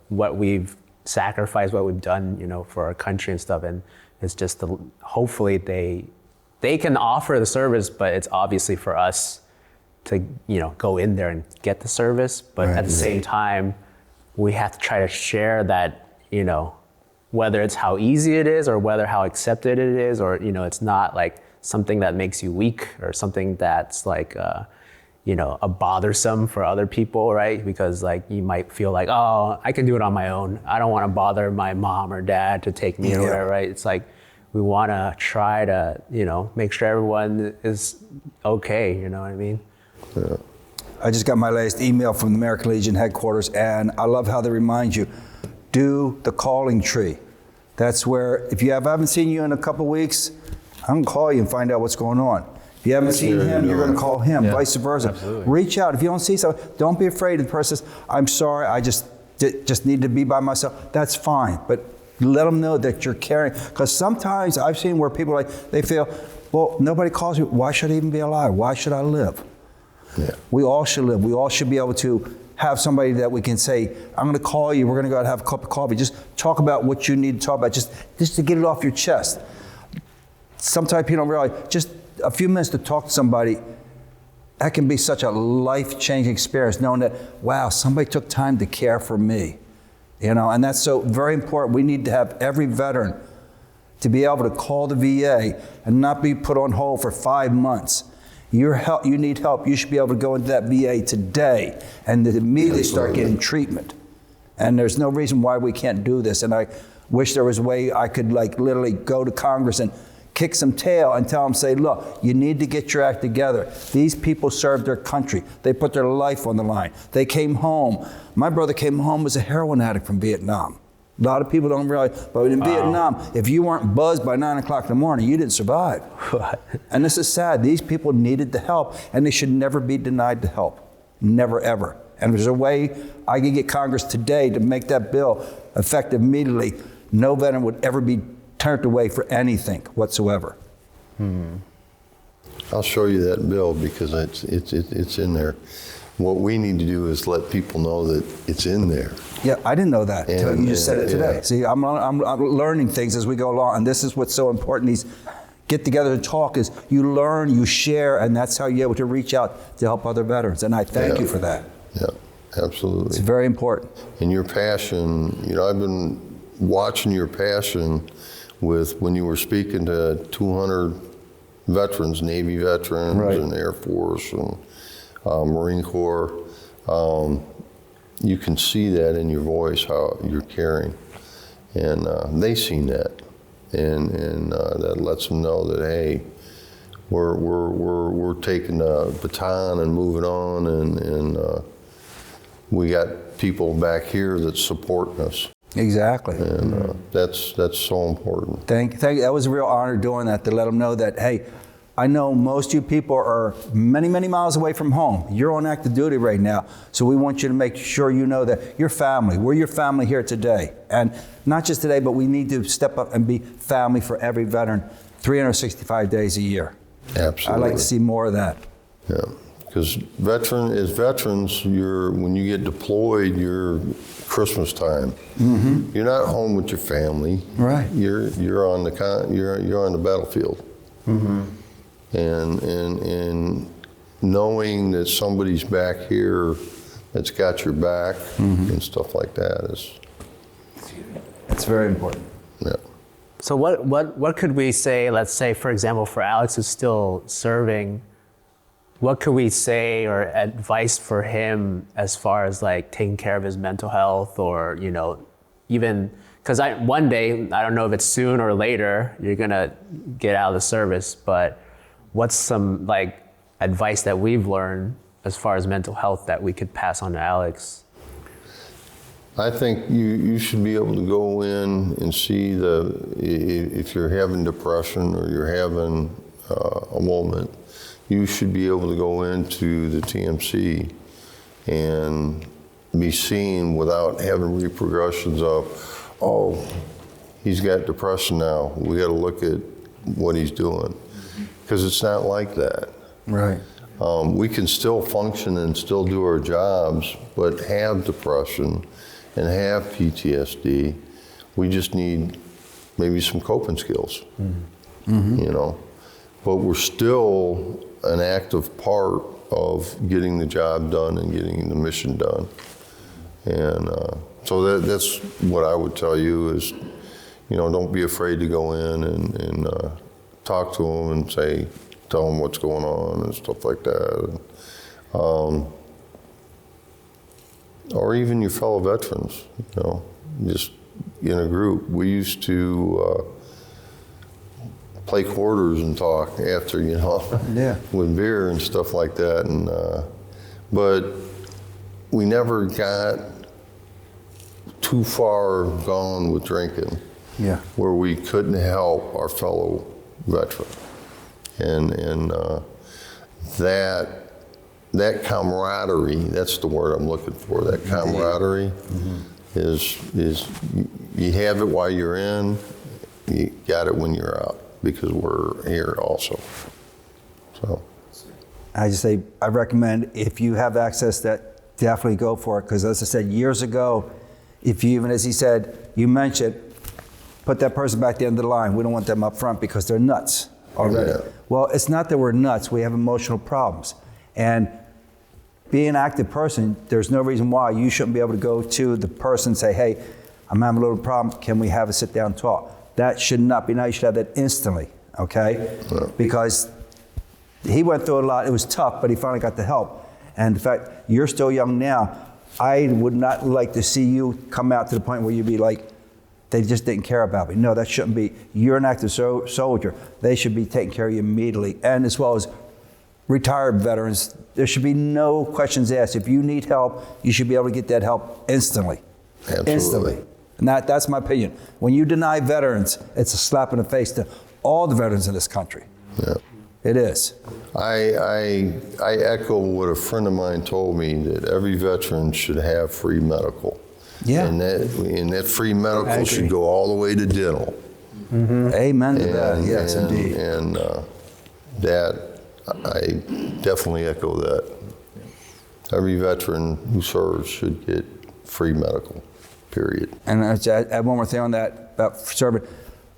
what we've sacrificed, what we've done, for our country and stuff. And it's just, hopefully they can offer the service, but it's obviously for us to, go in there and get the service. But at the same time, we have to try to share that, whether it's how easy it is or whether how accepted it is, or, it's not like something that makes you weak or something that's like, a bothersome for other people, right? Because like you might feel like, oh, I can do it on my own. I don't want to bother my mom or dad to take me or whatever, right? It's like, we want to try to, make sure everyone is okay, you know what I mean? Yeah. I just got my latest email from the American Legion headquarters, and I love how they remind you, do the calling tree. That's where, if I haven't seen you in a couple weeks, I'm gonna call you and find out what's going on. If you haven't seen him, you're gonna call him, vice versa. Absolutely. Reach out. If you don't see something, don't be afraid. The person says, I'm sorry, I just need to be by myself. That's fine, but let them know that you're caring. Because sometimes I've seen where people they feel, well, nobody calls me, why should I even be alive? Why should I live? Yeah. We all should live. We all should be able to have somebody that we can say, I'm going to call you, we're going to go out and have a cup of coffee. Just talk about what you need to talk about, just to get it off your chest. Sometimes people don't realize, just a few minutes to talk to somebody, that can be such a life-changing experience, knowing that, wow, somebody took time to care for me. And that's so very important. We need to have every veteran to be able to call the VA and not be put on hold for 5 months. You need help. You should be able to go into that VA today and immediately start getting treatment. And there's no reason why we can't do this. And I wish there was a way I could literally go to Congress and kick some tail and tell them, say, look, you need to get your act together. These people served their country. They put their life on the line. They came home. My brother came home as a heroin addict from Vietnam. A lot of people don't realize, but in Vietnam, if you weren't buzzed by 9 o'clock in the morning, you didn't survive. And this is sad. These people needed the help, and they should never be denied the help. Never, ever. And if there's a way I can get Congress today to make that bill effective immediately, no veteran would ever be turned away for anything whatsoever. I'll show you that bill because it's in there. What we need to do is let people know that it's in there. Yeah, I didn't know that. And, you just said it today. yeah. See, I'm learning things as we go along, and this is what's so important. These get together and talk is you learn, you share, and that's how you're able to reach out to help other veterans. And I thank you for that. Yeah, absolutely. It's very important. And your passion, I've been watching your passion with when you were speaking to 200 veterans, Navy veterans, Right. and Air Force and Marine Corps. You can see that in your voice, how you're caring. And they seen that. And that lets them know that, hey, we're taking the baton and moving on, and we got people back here that's supporting us. Exactly. And that's so important. Thank you. That was a real honor doing that, to let them know that, hey, I know most of you people are many, many miles away from home. You're on active duty right now. So we want you to make sure you know that your family, we're your family here today. And not just today, but we need to step up and be family for every veteran 365 days a year. Absolutely. I'd like to see more of that. Yeah, because as veterans, when you get deployed, you're Christmas time. Mm-hmm. You're not home with your family. Right. You're on the battlefield. Mm-hmm. And knowing that somebody's back here that's got your back and stuff like that is. It's very important. Yeah. So what could we say, let's say, for example, for Alex who's still serving, what could we say or advice for him as far as like taking care of his mental health, or, even, because one day, I don't know if it's soon or later, you're gonna get out of the service, but what's some like advice that we've learned as far as mental health that we could pass on to Alex? I think you should be able to go in and see if you're having depression or you're having a moment, you should be able to go into the TMC and be seen without having repercussions of, oh, he's got depression now. We got to look at what he's doing. Because it's not like that. Right. We can still function and still do our jobs, but have depression and have PTSD. We just need maybe some coping skills, you know. But we're still an active part of getting the job done and getting the mission done. And so that's what I would tell you is, you know, don't be afraid to go in and talk to them and tell them what's going on and stuff like that. Or even your fellow veterans, you know, just in a group. We used to play quarters and talk after, you know, with beer and stuff like that. And but we never got too far gone with drinking, where we couldn't help our fellow veteran. And that camaraderie, that's the word I'm looking for. That camaraderie is you have it while you're in, you got it when you're out, because we're here also. So I just say, I recommend if you have access that, definitely go for it. Because as I said years ago, if you, even as he said, you mentioned, put that person back at the end of the line. We don't want them up front because they're nuts already. Yeah. Well, it's not that we're nuts. We have emotional problems. And being an active person, there's no reason why you shouldn't be able to go to the person and say, hey, I'm having a little problem. Can we have a sit down talk? That should not be now. You should have that instantly, okay? Yeah. Because he went through a lot. It was tough, but he finally got the help. And the fact you're still young now, I would not like to see you come out to the point where you'd be like, they just didn't care about me. No, that shouldn't be. You're an active soldier. They should be taking care of you immediately. And as well as retired veterans, there should be no questions asked. If you need help, you should be able to get that help instantly. Absolutely. Instantly. And that's my opinion. When you deny veterans, it's a slap in the face to all the veterans in this country. Yeah. It is. I echo what a friend of mine told me, that every veteran should have free medical. Yeah. And that free medical should go all the way to dental. Amen to that. Yes, indeed. And that, I definitely echo that. Every veteran who serves should get free medical, period. And I add one more thing on that about serving.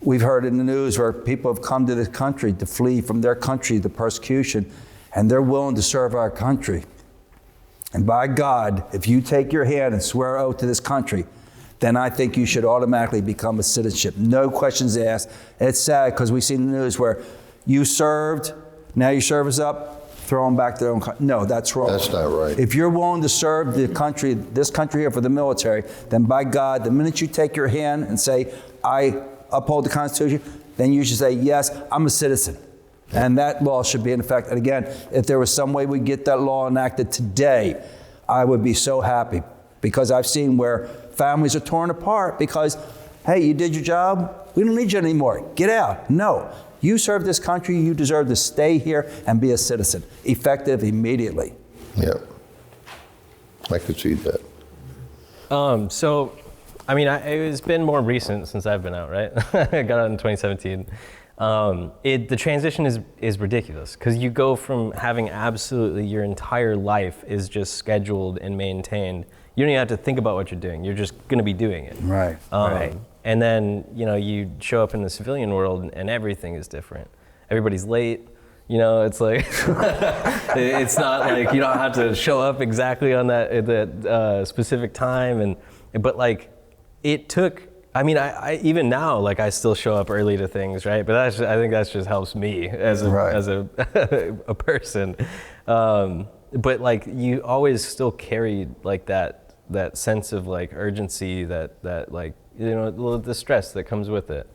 We've heard in the news where people have come to this country to flee from their country, the persecution, and they're willing to serve our country. And by God, if you take your hand and swear oath to this country, then I think you should automatically become a citizenship. No questions asked. It's sad because we see in the news where you served, now your service up, throw them back to their own country. No, that's wrong. That's not right. If you're willing to serve the country, this country here for the military, then by God, the minute you take your hand and say, I uphold the Constitution, then you should say, yes, I'm a citizen. And that law should be in effect. And again, if there was some way we get that law enacted today, I would be so happy, because I've seen where families are torn apart because, hey, you did your job, we don't need you anymore, get out. No, you serve this country, you deserve to stay here and be a citizen, effective immediately. Yeah, I could see that. So, I mean, it's been more recent since I've been out, right? I got out in 2017. The transition is ridiculous, because you go from having absolutely your entire life is just scheduled and maintained. You don't even have to think about what you're doing. You're just going to be doing it. Right. Right. And then, you know, you show up in the civilian world and everything is different. Everybody's late. You know, it's like, it's not like you don't have to show up exactly on that specific time. But like, it took, I mean, I even now, like, I still show up early to things, right? But I think that just helps me as a person. But like, you always still carry like that sense of like urgency, that like, you know, the stress that comes with it.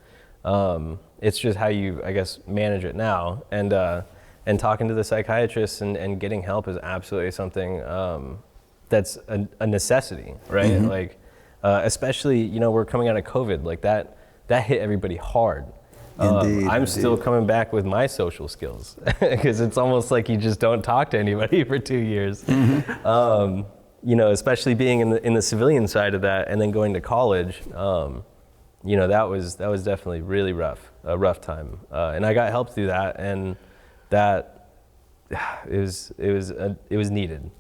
It's just how you, I guess, manage it now. And talking to the psychiatrist and getting help is absolutely something that's a necessity, right? Mm-hmm. Like, especially, you know, we're coming out of COVID, like that hit everybody hard. Indeed, I'm still coming back with my social skills, because it's almost like you just don't talk to anybody for 2 years. Mm-hmm. You know, especially being in the civilian side of that, and then going to college. You know, that was definitely really rough, a rough time. And I got help through that, and that it was needed.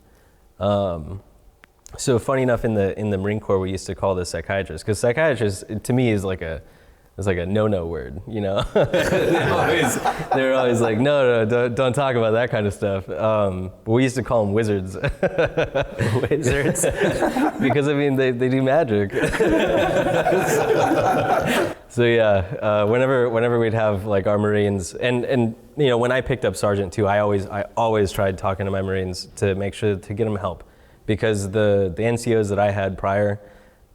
So funny enough, in the Marine Corps, we used to call this psychiatrist, because psychiatrist to me is like a no-no word, you know. They're always like, no, don't talk about that kind of stuff. But we used to call them wizards. Wizards, because I mean they do magic. So yeah, whenever we'd have like our Marines, and you know, when I picked up Sergeant too, I always tried talking to my Marines to make sure to get them help, because the NCOs that I had prior,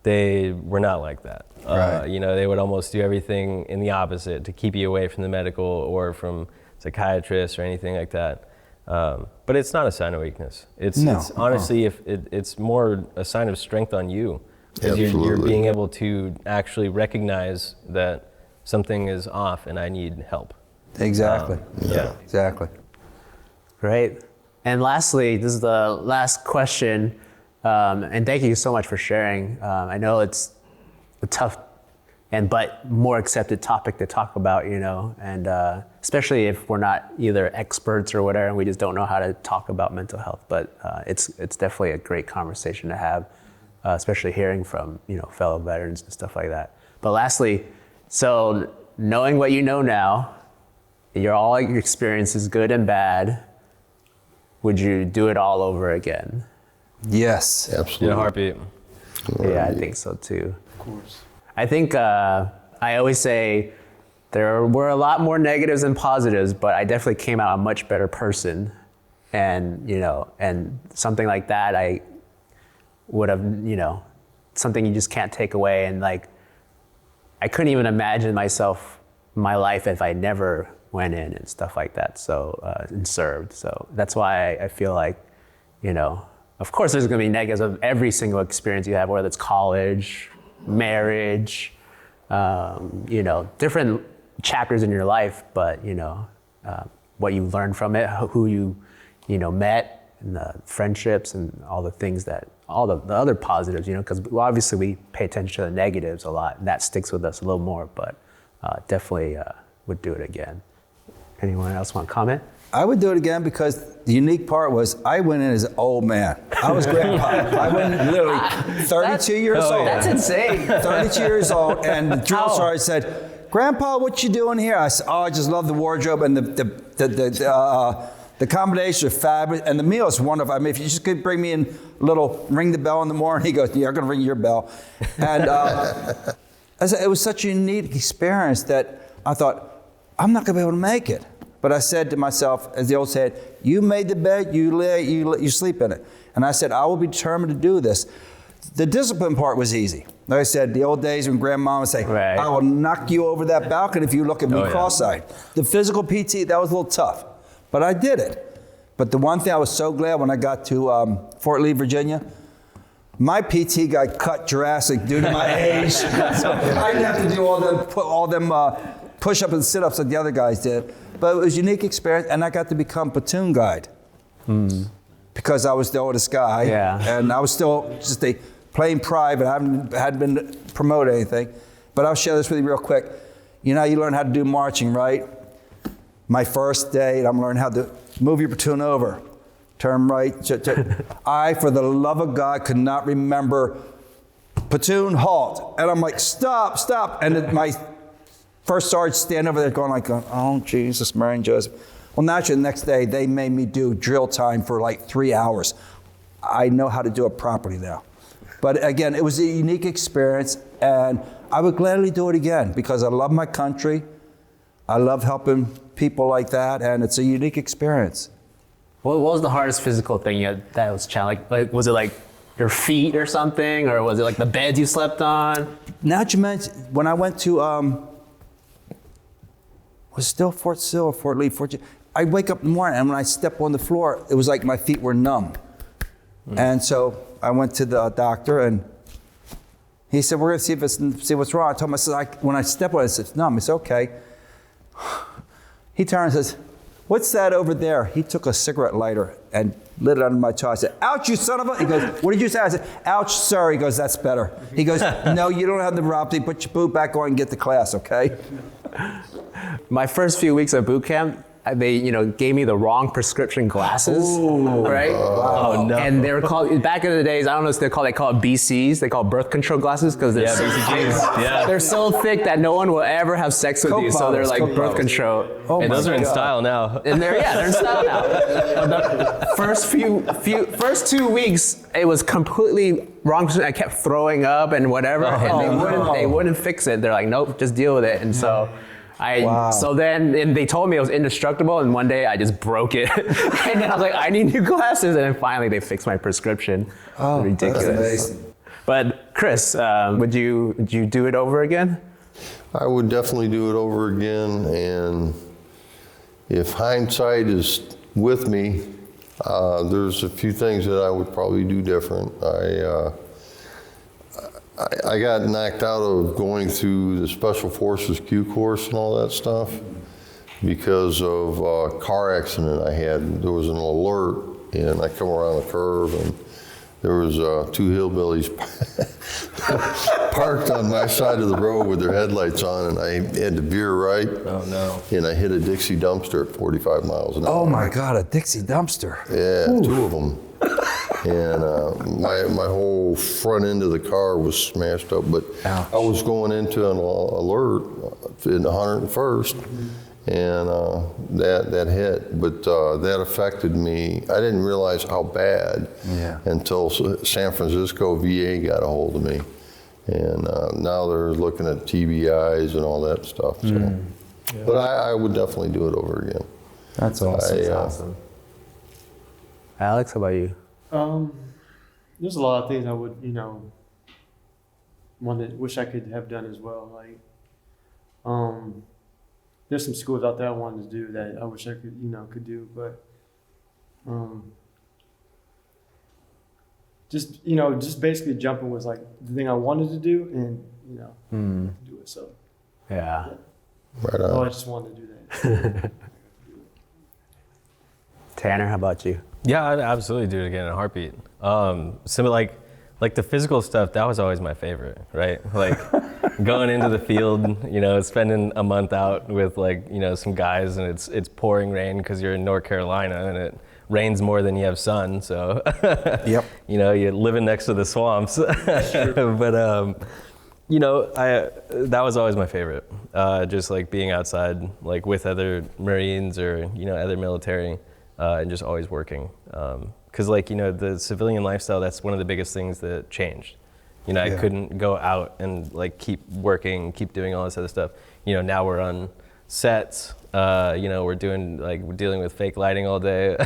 they were not like that. Right. You know, they would almost do everything in the opposite to keep you away from the medical or from psychiatrists or anything like that. But it's not a sign of weakness. It's honestly, if it's more a sign of strength on you, because you're being able to actually recognize that something is off and I need help. Exactly. Yeah. Exactly. Great. And lastly, this is the last question, and thank you so much for sharing. I know it's a tough but more accepted topic to talk about, you know, and especially if we're not either experts or whatever, and we just don't know how to talk about mental health. But it's definitely a great conversation to have, especially hearing from, you know, fellow veterans and stuff like that. But lastly, so knowing what you know now, all your experiences, good and bad, would you do it all over again? Yes. Absolutely. In a heartbeat. Yeah, I think so too. Of course. I think I always say there were a lot more negatives than positives, but I definitely came out a much better person. And, you know, and something like that, I would have, you know, something you just can't take away. And like, I couldn't even imagine my life if I never went in and stuff like that. So, and served. So that's why I feel like, you know, of course there's gonna be negatives of every single experience you have, whether it's college, marriage, you know, different chapters in your life, but you know, what you learned from it, who you know, met, and the friendships and all the things all the other positives, you know, because obviously we pay attention to the negatives a lot, and that sticks with us a little more, but definitely would do it again. Anyone else want to comment? I would do it again, because the unique part was I went in as an old man. I was grandpa. I went in literally 32 years old. That's insane. 32 years old, and the drill sergeant said, "Grandpa, what you doing here?" I said, "Oh, I just love the wardrobe, and the combination of fabulous, and the meal is wonderful. I mean, if you just could bring me in a little, ring the bell in the morning." He goes, "Yeah, I'm going to ring your bell." And I said, it was such a unique experience that I thought, I'm not going to be able to make it. But I said to myself, as the old said, you made the bed, you sleep in it. And I said, I will be determined to do this. The discipline part was easy. Like I said, the old days when grandma would say, right, I will knock you over that balcony if you look at me cross-eyed. The physical PT, that was a little tough, but I did it. But the one thing I was so glad when I got to Fort Lee, Virginia, my PT got cut drastic due to my age. So I didn't have to do all them push-ups and sit-ups like the other guys did. But it was a unique experience, and I got to become platoon guide because I was the oldest guy, and I was still just a plain private. I hadn't been promoted or anything. But I'll share this with you real quick. You know how you learn how to do marching, right? My first day, I'm learning how to move your platoon over. Turn right. I, for the love of God, could not remember platoon halt. And I'm like, stop, stop. And my first sergeant stand over there going like, oh, Jesus, Mary and Joseph. Well, naturally, the next day, they made me do drill time for like 3 hours. I know how to do it properly now. But again, it was a unique experience, and I would gladly do it again because I love my country. I love helping people like that, and it's a unique experience. What was the hardest physical thing that was challenging? Like, was it like your feet or something, or was it like the beds you slept on? Now that you mentioned, when I went to, was it still Fort Sill or Fort Lee? I wake up in the morning, and when I step on the floor, it was like my feet were numb. And so I went to the doctor, and he said, we're going to see what's wrong. I told him, when I step on it, it's numb. He said, okay. He turned and says, what's that over there? He took a cigarette lighter and lit it under my jaw. I said, ouch, you son of a... He goes, what did you say? I said, ouch, sir. He goes, that's better. He goes, no, you don't have the neuropathy. Put your boot back on and get to class, okay? My first few weeks of boot camp, they gave me the wrong prescription glasses, right? Oh no. And they were called, back in the days, I don't know what they call it BCs. They call birth control glasses because they're so BCGs. Yeah. they're so thick that no one will ever have sex with you. So they're like Coke birth bottles. control. Oh And my those are in God. style now. And they're in style now. The first 2 weeks, it was completely wrong. I kept throwing up and whatever, and they wouldn't fix it. They're like, nope, just deal with it. And so so then they told me it was indestructible, and one day I just broke it. And then I was like, I need new glasses, and then finally they fixed my prescription. Oh, ridiculous. that's amazing. But Chris, would you do it over again? I would definitely do it over again, and if hindsight is with me, there's a few things that I would probably do different. I got knocked out of going through the Special Forces Q course and all that stuff because of a car accident I had. There was an alert, and I come around the curve, and there was two hillbillies parked on my side of the road with their headlights on, and I had to veer right. Oh no. And I hit a Dixie dumpster at 45 miles an hour. Oh my God, a Dixie dumpster. Yeah, two of them. And my whole front end of the car was smashed up. But Ouch. I was going into an alert in the 101st, and that hit. But that affected me. I didn't realize how bad until San Francisco VA got a hold of me. And now they're looking at TBIs and all that stuff. So. But I would definitely do it over again. That's awesome. I, Awesome. Alex, how about you? There's a lot of things I would, wish I could have done as well. Like, there's some schools out there I wanted to do that I wish I could do, but, just basically jumping was like the thing I wanted to do, and do it. So Yeah. Right I on. just wanted to do that. Tanner, how about you? Yeah, I'd absolutely do it again in a heartbeat. Like the physical stuff, that was always my favorite, right? Like going into the field, spending a month out with some guys, and it's pouring rain because you're in North Carolina and it rains more than you have sun. So, Yep. you're living next to the swamps. But, that was always my favorite. Just like being outside, like with other Marines or, other military. And just always working. Because the civilian lifestyle, that's one of the biggest things that changed. I couldn't go out and keep working, keep doing all this other stuff. Now we're on sets, we're dealing with fake lighting all day.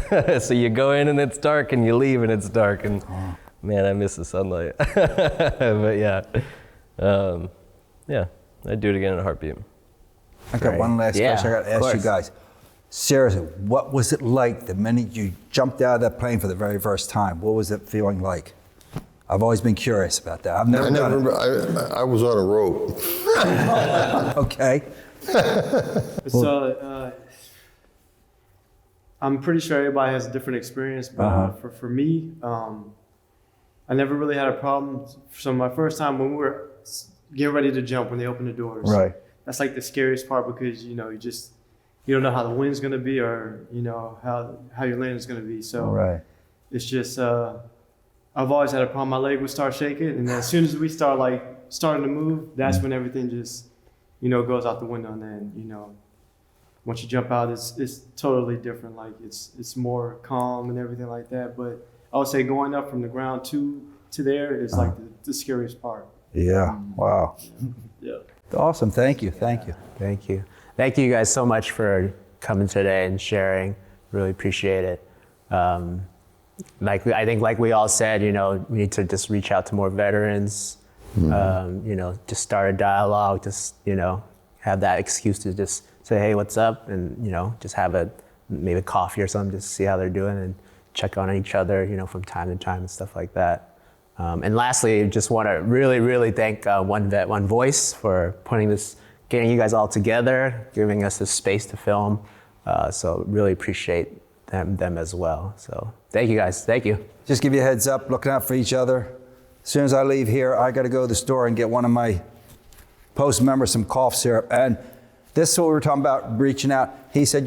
So you go in and it's dark and you leave and it's dark, and man, I miss the sunlight. But I'd do it again in a heartbeat. I got one last question I got to ask you guys. Seriously, what was it like the minute you jumped out of that plane for the very first time? What was it feeling like? I've always been curious about that. I've never done it. I was on a rope. Okay. So I'm pretty sure everybody has a different experience, but for me, I never really had a problem. So my first time when we were getting ready to jump, when they opened the doors, Right. that's like the scariest part because you don't know how the wind's gonna be or how your landing's gonna be. So Right. it's just I've always had a problem. My leg would start shaking, and then as soon as we starting to move, that's when everything just goes out the window. And then once you jump out, it's totally different. Like it's more calm and everything like that. But I would say going up from the ground to there is like the scariest part. Yeah. Wow. Yeah. Awesome. Thank you. Thank you. Thank you. Thank you guys so much for coming today and sharing. Really appreciate it. I think like we all said, we need to just reach out to more veterans, just start a dialogue, just, have that excuse to just say, hey, what's up? And, just have maybe a coffee or something, just see how they're doing and check on each other, from time to time and stuff like that. And lastly, just want to really, really thank One Vet, One Voice for getting you guys all together, giving us this space to film. So really appreciate them as well. So thank you guys. Thank you. Just give you a heads up, looking out for each other. As soon as I leave here, I got to go to the store and get one of my post members some cough syrup. And this is what we were talking about, reaching out. He said,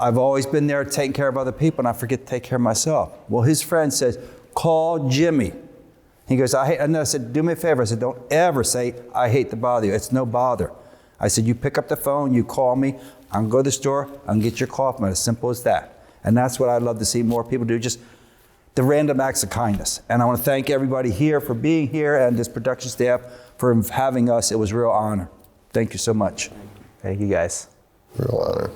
I've always been there taking care of other people, and I forget to take care of myself. Well, his friend says, call Jimmy. He goes, and I said, do me a favor. I said, don't ever say, I hate to bother you. It's no bother. I said, you pick up the phone, you call me, I'm going to go to the store, I'm going to get your cough medicine. As simple as that. And that's what I'd love to see more people do, just the random acts of kindness. And I want to thank everybody here for being here and this production staff for having us. It was a real honor. Thank you so much. Thank you guys. Real honor.